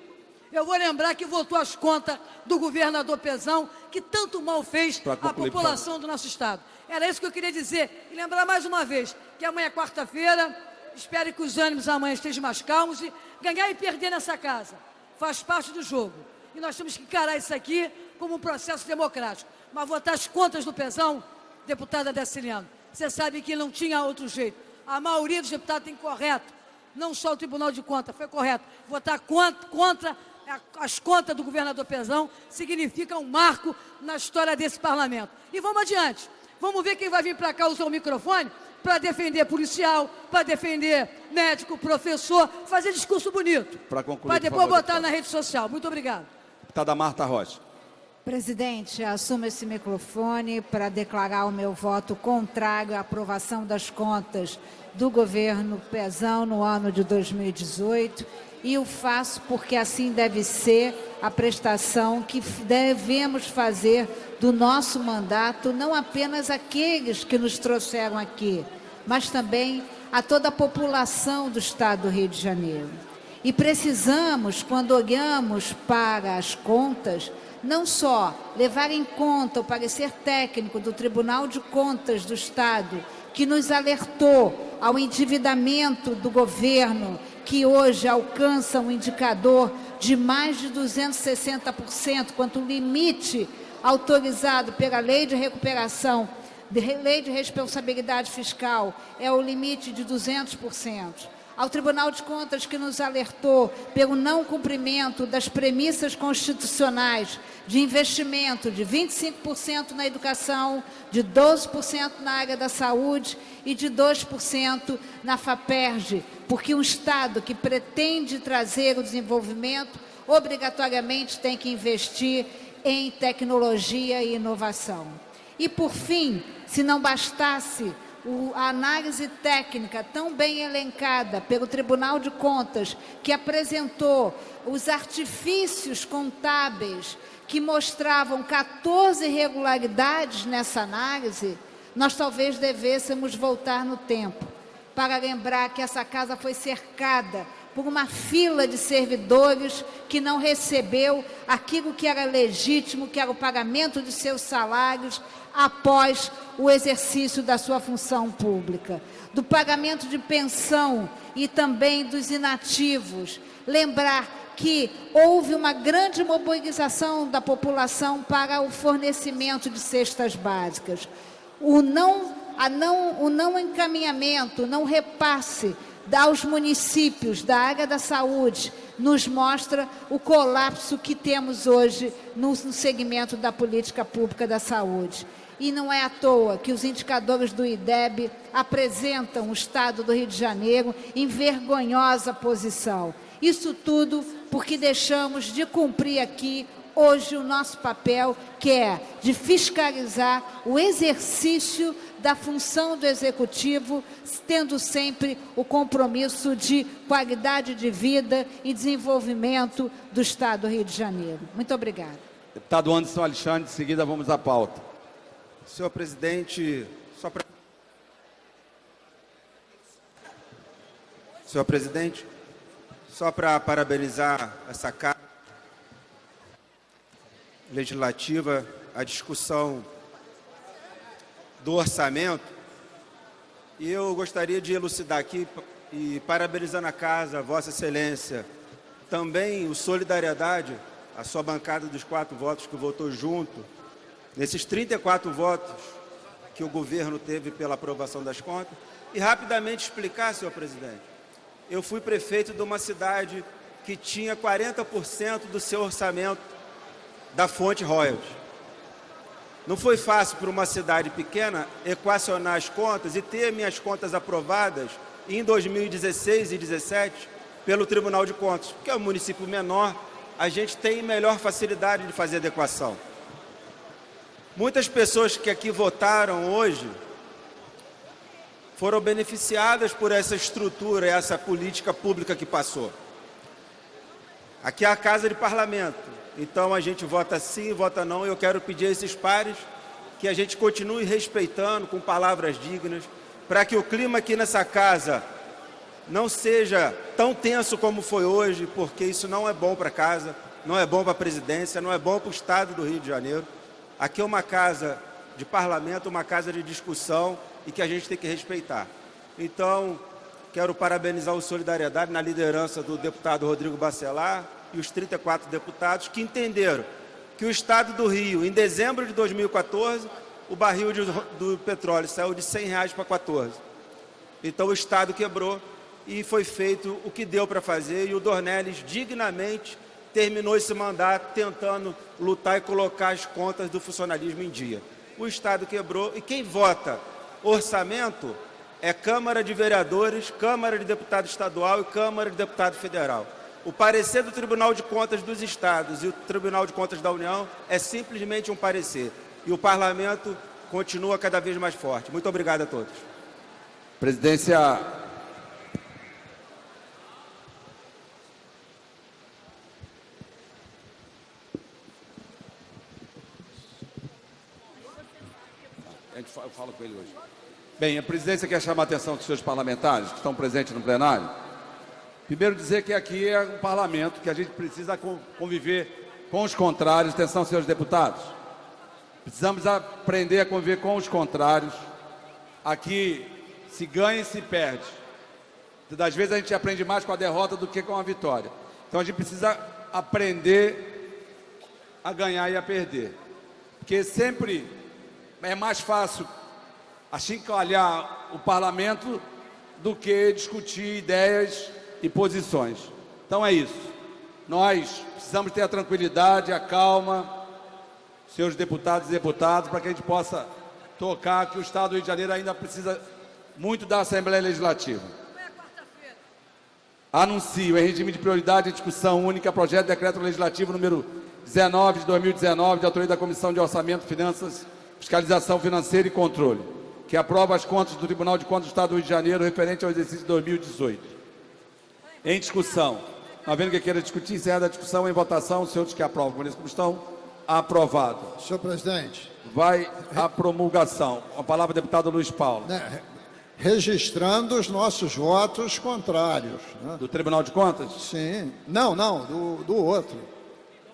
Eu vou lembrar que votou as contas do governador Pezão, que tanto mal fez à população do nosso estado. Era isso que eu queria dizer. E lembrar mais uma vez que amanhã é quarta-feira, espero que os ânimos amanhã estejam mais calmos e ganhar e perder nessa casa faz parte do jogo. E nós temos que encarar isso aqui como um processo democrático. Mas votar as contas do Pezão, deputada Deciliano, você sabe que não tinha outro jeito. A maioria dos deputados tem correto, não só o Tribunal de Contas, foi correto. Votar contra as contas do governador Pezão significa um marco na história desse parlamento. E vamos adiante. Vamos ver quem vai vir para cá usar o microfone para defender policial, para defender médico, professor, fazer discurso bonito. Para concluir, para depois botar na rede social. Muito obrigado. Deputada Marta Rocha. Presidente, assumo esse microfone para declarar o meu voto contrário à aprovação das contas do governo Pezão no ano de 2018 e o faço porque assim deve ser a prestação que devemos fazer do nosso mandato, não apenas aqueles que nos trouxeram aqui, mas também a toda a população do estado do Rio de Janeiro. E precisamos, quando olhamos para as contas, não só levar em conta o parecer técnico do Tribunal de Contas do Estado, que nos alertou ao endividamento do governo, que hoje alcança um indicador de mais de 260%, quanto o limite autorizado pela Lei de Recuperação, Lei de Responsabilidade Fiscal, é o limite de 200%. Ao Tribunal de Contas, que nos alertou pelo não cumprimento das premissas constitucionais de investimento de 25% na educação, de 12% na área da saúde e de 2% na FAPERJ, porque um Estado que pretende trazer o desenvolvimento, obrigatoriamente tem que investir em tecnologia e inovação. E, por fim, se não bastasse a análise técnica tão bem elencada pelo Tribunal de Contas, que apresentou os artifícios contábeis que mostravam 14 irregularidades nessa análise, nós talvez devêssemos voltar no tempo para lembrar que essa casa foi cercada por uma fila de servidores que não recebeu aquilo que era legítimo, que era o pagamento de seus salários após o exercício da sua função pública, do pagamento de pensão e também dos inativos. Lembrar que houve uma grande mobilização da população para o fornecimento de cestas básicas. O não encaminhamento, não repasse aos municípios da área da saúde nos mostra o colapso que temos hoje no segmento da política pública da saúde. E não é à toa que os indicadores do IDEB apresentam o estado do Rio de Janeiro em vergonhosa posição. Isso tudo porque deixamos de cumprir aqui hoje o nosso papel, que é de fiscalizar o exercício da função do Executivo, tendo sempre o compromisso de qualidade de vida e desenvolvimento do Estado do Rio de Janeiro. Muito obrigada. Deputado Anderson Alexandre, de seguida vamos à pauta. Senhor presidente, só para parabenizar essa Casa Legislativa, a discussão do orçamento, e eu gostaria de elucidar aqui, e parabenizando a Casa, Vossa Excelência, também o Solidariedade, a sua bancada dos 4 votos que votou junto, nesses 34 votos que o governo teve pela aprovação das contas, e rapidamente explicar, senhor presidente, eu fui prefeito de uma cidade que tinha 40% do seu orçamento da fonte royalties. Não foi fácil para uma cidade pequena equacionar as contas e ter minhas contas aprovadas em 2016 e 2017 pelo Tribunal de Contas, porque é um município menor, a gente tem melhor facilidade de fazer adequação. Muitas pessoas que aqui votaram hoje foram beneficiadas por essa estrutura, essa política pública que passou. Aqui é a Casa de Parlamento, então a gente vota sim, vota não, e eu quero pedir a esses pares que a gente continue respeitando com palavras dignas, para que o clima aqui nessa casa não seja tão tenso como foi hoje, porque isso não é bom para a casa, não é bom para a presidência, não é bom para o Estado do Rio de Janeiro. Aqui é uma casa de parlamento, uma casa de discussão e que a gente tem que respeitar. Então, quero parabenizar o Solidariedade na liderança do deputado Rodrigo Bacelar e os 34 deputados que entenderam que o Estado do Rio, em dezembro de 2014, o barril do petróleo saiu de R$100 para 14. Então o Estado quebrou e foi feito o que deu para fazer, e o Dornelles dignamente terminou esse mandato tentando lutar e colocar as contas do funcionalismo em dia. O Estado quebrou e quem vota orçamento é Câmara de Vereadores, Câmara de Deputado Estadual e Câmara de Deputado Federal. O parecer do Tribunal de Contas dos Estados e o Tribunal de Contas da União é simplesmente um parecer. E o Parlamento continua cada vez mais forte. Muito obrigado a todos. Presidência. Eu falo com ele hoje. Bem, a presidência quer chamar a atenção dos seus parlamentares que estão presentes no plenário. Primeiro dizer que aqui é um parlamento que a gente precisa conviver com os contrários. Atenção, senhores deputados. Precisamos aprender a conviver com os contrários. Aqui se ganha e se perde. Das vezes a gente aprende mais com a derrota do que com a vitória. Então a gente precisa aprender a ganhar e a perder. Porque sempre é mais fácil achincalhar o parlamento do que discutir ideias e posições. Então é isso. Nós precisamos ter a tranquilidade, a calma, senhores deputados e deputadas, para que a gente possa tocar que o Estado do Rio de Janeiro ainda precisa muito da Assembleia Legislativa. Anuncio em regime de prioridade em discussão única projeto de decreto legislativo número 19 de 2019, de autoria da Comissão de Orçamento, Finanças, Fiscalização Financeira e Controle, que aprova as contas do Tribunal de Contas do Estado do Rio de Janeiro referente ao exercício de 2018. Em discussão. Não havendo que queira discutir, encerrada a discussão, em votação, os senhores que aprovam, por isso como estão, aprovado. Senhor presidente. Vai a promulgação. A palavra, deputado Luiz Paulo. Registrando os nossos votos contrários. Né? Do Tribunal de Contas? Sim. Não, do outro.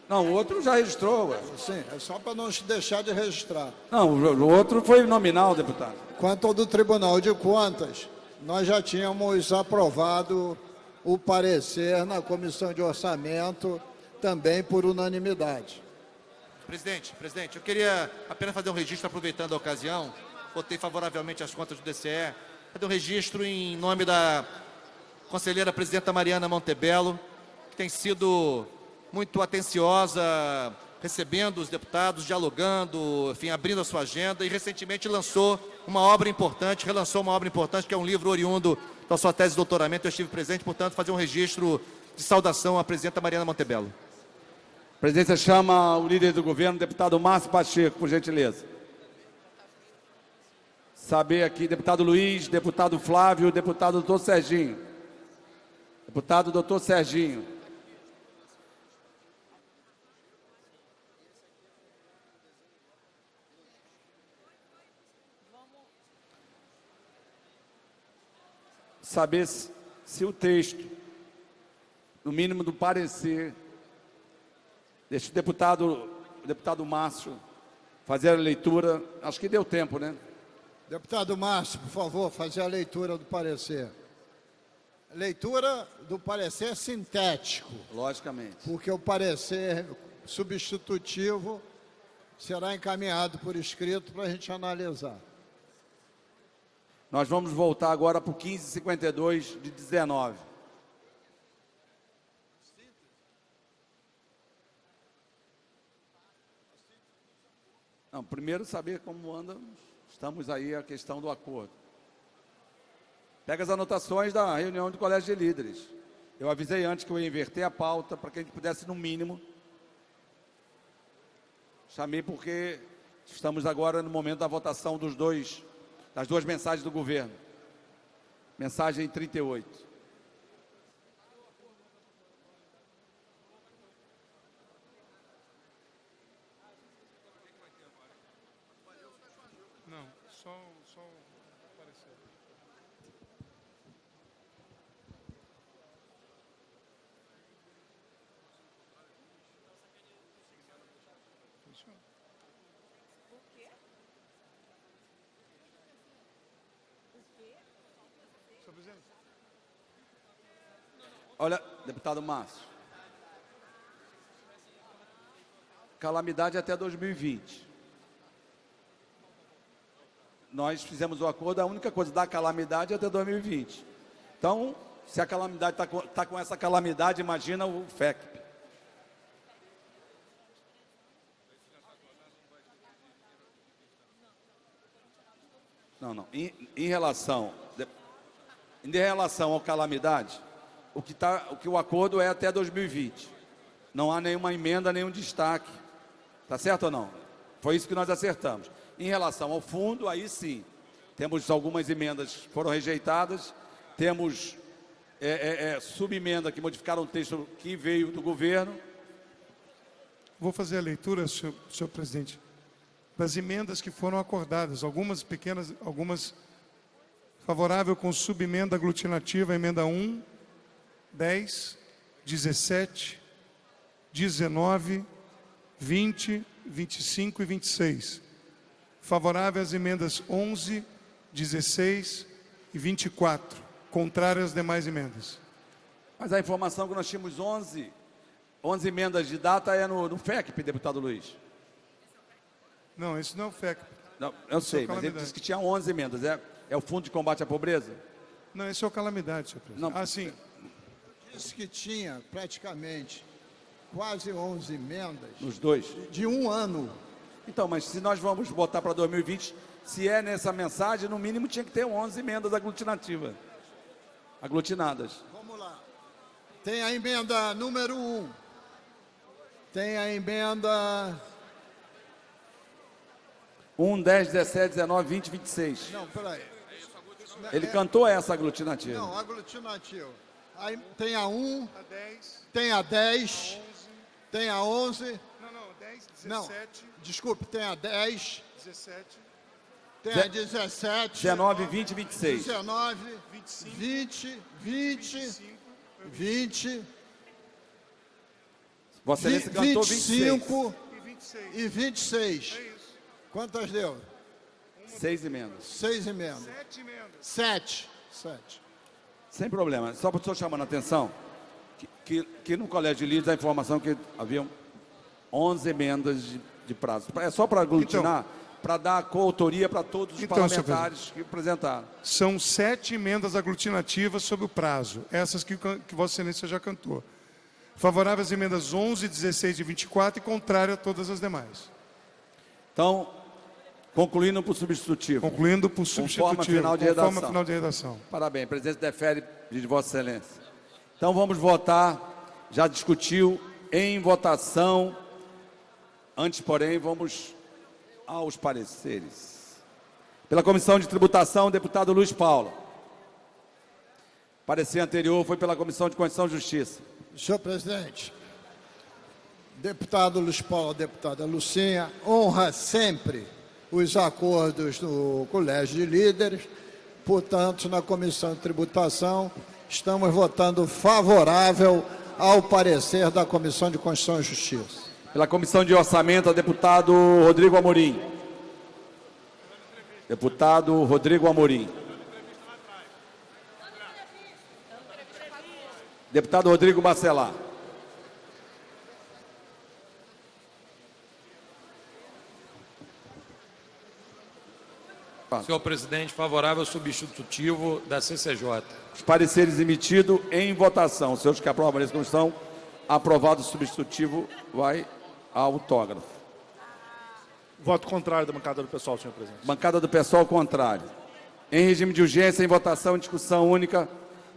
Não, o outro já registrou. Ué. Sim, é só para não deixar de registrar. Não, o outro foi nominal, deputado. Quanto ao do Tribunal de Contas, nós já tínhamos aprovado o parecer na Comissão de Orçamento, também por unanimidade. Presidente, eu queria apenas fazer um registro, aproveitando a ocasião. Votei favoravelmente as contas do DCE. Fazer um registro em nome da conselheira presidenta Mariana Montebello, que tem sido muito atenciosa, recebendo os deputados, dialogando, enfim, abrindo a sua agenda, e recentemente lançou uma obra importante, relançou uma obra importante, que é um livro oriundo da sua tese de doutoramento. Eu estive presente, portanto, fazer um registro de saudação à presidenta Mariana Montebello. A presidência chama o líder do governo, deputado Márcio Pacheco, por gentileza. Saber aqui, deputado Luiz, deputado Flávio, deputado doutor Serginho. Deputado doutor Serginho. Saber se o texto, no mínimo do parecer, deixa o deputado Márcio fazer a leitura. Acho que deu tempo, né? Deputado Márcio, por favor, fazer a leitura do parecer. Leitura do parecer sintético. Logicamente. Porque o parecer substitutivo será encaminhado por escrito para a gente analisar. Nós vamos voltar agora para o 1552 de 19. Não, primeiro saber como anda, estamos aí a questão do acordo. Pega as anotações da reunião do Colégio de Líderes. Eu avisei antes que eu ia inverter a pauta para que a gente pudesse, no mínimo, chamei porque Estamos agora no momento da votação das duas mensagens do governo. Mensagem 38. Não, só apareceu. Olha, deputado Márcio. Calamidade até 2020. Nós fizemos o acordo, a única coisa da calamidade é até 2020. Então, se a calamidade está com essa calamidade, imagina o FECP. Não. Em relação à calamidade, o que o acordo é até 2020. Não há nenhuma emenda, nenhum destaque. Tá certo ou não? Foi isso que nós acertamos. Em relação ao fundo, aí sim, temos algumas emendas que foram rejeitadas, temos subemenda que modificaram o texto que veio do governo. Vou fazer a leitura, senhor presidente, das emendas que foram acordadas, algumas pequenas, algumas favorável com subemenda aglutinativa, emenda 1, 10, 17, 19, 20, 25 e 26. Favorável às emendas 11, 16 e 24. Contrário às demais emendas. Mas a informação que nós tínhamos 11 emendas de data é no FECP, deputado Luiz. Não, esse não é o FECP. Não, eu sei, mas ele disse que tinha 11 emendas. É o Fundo de Combate à Pobreza? Não, esse é o Calamidade, senhor presidente. Não. Sim. Disse que tinha praticamente quase 11 emendas. Nos dois? De um ano. Então, mas se nós vamos botar para 2020, se é nessa mensagem, no mínimo tinha que ter 11 emendas aglutinativas. Aglutinadas. Vamos lá. Tem a emenda número 1. Tem a emenda... 1, 10, 17, 19, 20, 26. Não, peraí. Ele cantou essa aglutinativa. Não, aglutinativa. Aí tem a 1, a 10, tem a 10, tem a 11. Não, 10, 17. Não, desculpe, tem a 10. 17. Tem a 17. 19, 20 e 26. 19, 25, 20, 20. Vossa Excelência cantou 25 26. E 26. É isso. Quantas deu? 6 emendas. 6 emendas. 7 emendas. 7. Sem problema. Só para o senhor chamando a atenção, que no Colégio de Líderes a informação que haviam 11 emendas de prazo. É só para aglutinar, para dar coautoria para todos os parlamentares que apresentaram. São 7 emendas aglutinativas sobre o prazo. Essas que Vossa Excelência já cantou. Favorável às emendas 11, 16 e 24 e contrário a todas as demais. Então, concluindo por substitutivo. Concluindo por substitutivo. Com forma final de redação. Forma final de redação. Parabéns, o presidente defere de Vossa Excelência. Então vamos votar. Já discutiu em votação. Antes, porém, vamos aos pareceres. Pela Comissão de Tributação, deputado Luiz Paulo. Parecer anterior foi pela Comissão de Constituição e Justiça. Senhor presidente, deputado Luiz Paulo, deputada Lucinha, honra sempre os acordos do Colégio de Líderes. Portanto, na Comissão de Tributação, estamos votando favorável ao parecer da Comissão de Constituição e Justiça. Pela Comissão de Orçamento, deputado Rodrigo Amorim. Deputado Rodrigo Amorim. Deputado Rodrigo Bacelar. Senhor presidente, favorável ao substitutivo da CCJ. Os pareceres emitidos em votação. Os senhores que aprovam essa comissão, aprovado o substitutivo, vai ao autógrafo. Voto contrário da bancada do pessoal, senhor presidente. Bancada do pessoal, contrário. Em regime de urgência, em votação, em discussão única,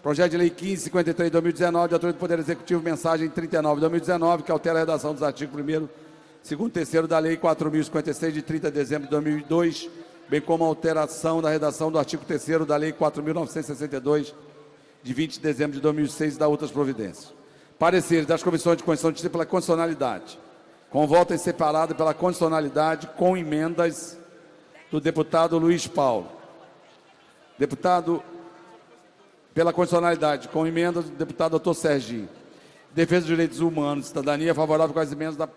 projeto de lei 1553 de 2019, de autoria do Poder Executivo, mensagem 39 de 2019, que altera a redação dos artigos 1º segundo e terceiro da Lei 4.056, de 30 de dezembro de 2002, bem como a alteração da redação do artigo 3º da Lei 4.962, de 20 de dezembro de 2006 e da outras providências. Pareceres das comissões de Constituição e Justiça pela condicionalidade. Com voto em separado pela condicionalidade, com emendas do deputado Luiz Paulo. Deputado pela condicionalidade, com emendas do deputado Dr. Serginho. Defesa dos direitos humanos, cidadania, favorável com as emendas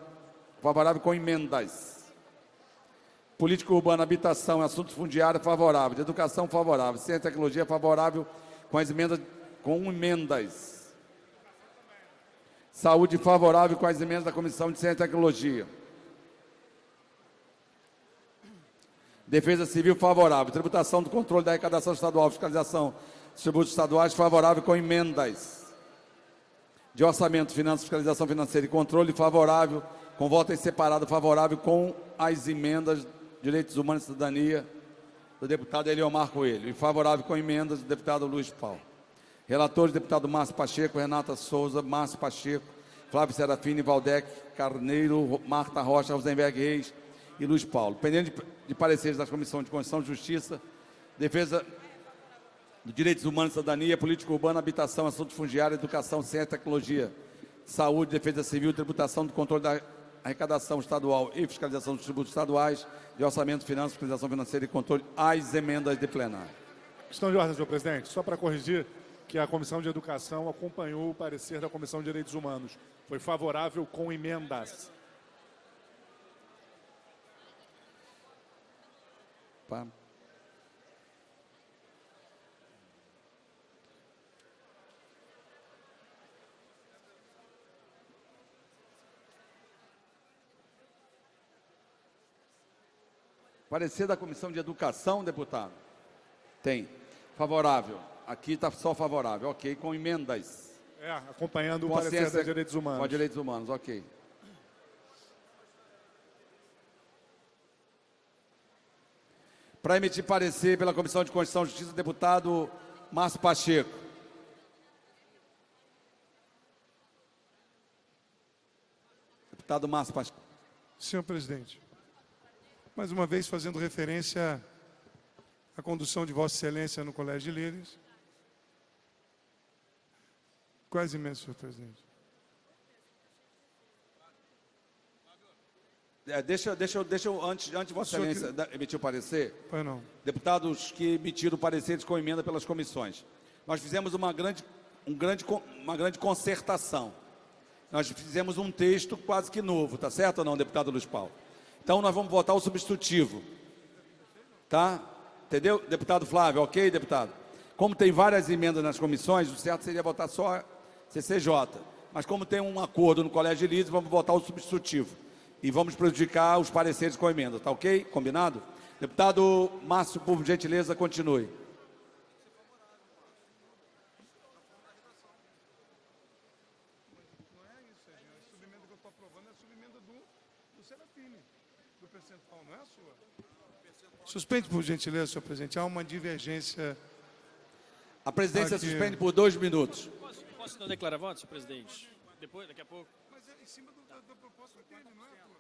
favorável com emendas. Política urbana, habitação e assuntos fundiários, favorável. De educação, favorável. Ciência e tecnologia, favorável com as emendas Saúde, favorável com as emendas da Comissão de Ciência e Tecnologia. Defesa Civil, favorável. Tributação do controle da arrecadação estadual, fiscalização dos tributos estaduais, favorável com emendas. De orçamento, finanças, fiscalização financeira e controle, favorável, com voto em separado, favorável com as emendas Direitos Humanos e Cidadania, do deputado Eliomar Coelho, e favorável com emendas do deputado Luiz Paulo. Relatores, deputado Márcio Pacheco, Renata Souza, Márcio Pacheco, Flávio Serafini, Valdec Carneiro, Marta Rocha, Rosenberg Reis e Luiz Paulo. Pendente de pareceres das comissões de Constituição e Justiça, Defesa dos Direitos Humanos e Cidadania, Política Urbana, Habitação, Assuntos Fundiários, Educação, Ciência e Tecnologia, Saúde, Defesa Civil, Tributação do Controle da Arrecadação Estadual e Fiscalização dos Tributos Estaduais, de Orçamento, Finanças, Fiscalização Financeira e Controle, às emendas de plenário. Questão de ordem, senhor presidente. Só para corrigir que a Comissão de Educação acompanhou o parecer da Comissão de Direitos Humanos. Foi favorável com emendas. Pá. Parecer da Comissão de Educação, deputado? Tem. Favorável. Aqui está só favorável. Ok. Com emendas. Acompanhando o parecer dos Direitos Humanos. Com Direitos Humanos, ok. Para emitir parecer pela Comissão de Constituição e Justiça, deputado Márcio Pacheco. Deputado Márcio Pacheco. Senhor presidente, mais uma vez fazendo referência à condução de Vossa Excelência no Colégio de Líderes. Quais emendas, senhor presidente? Deixa eu, antes de Vossa Excelência emitir o parecer, Pois não. deputados que emitiram pareceres com emenda pelas comissões. Nós fizemos uma grande concertação. Nós fizemos um texto quase que novo, tá certo ou não, deputado Luiz Paulo? Então nós vamos votar o substitutivo. Tá? Entendeu? Deputado Flávio, ok, deputado? Como tem várias emendas nas comissões, o certo seria votar só CCJ. Mas como tem um acordo no Colégio de Líderes, vamos votar o substitutivo. E vamos prejudicar os pareceres com emenda, tá ok? Combinado? Deputado Márcio, por gentileza, continue. Não é isso, Serginho. A subemenda que eu estou aprovando é a subemenda do Serafini, do percentual, não é a sua. Suspende, por gentileza, senhor presidente. Há uma divergência. A presidência suspende por 2 minutos. Posso então declarar voto, senhor presidente? Depois, daqui a pouco. Mas é em cima da proposta dele, não é a tua?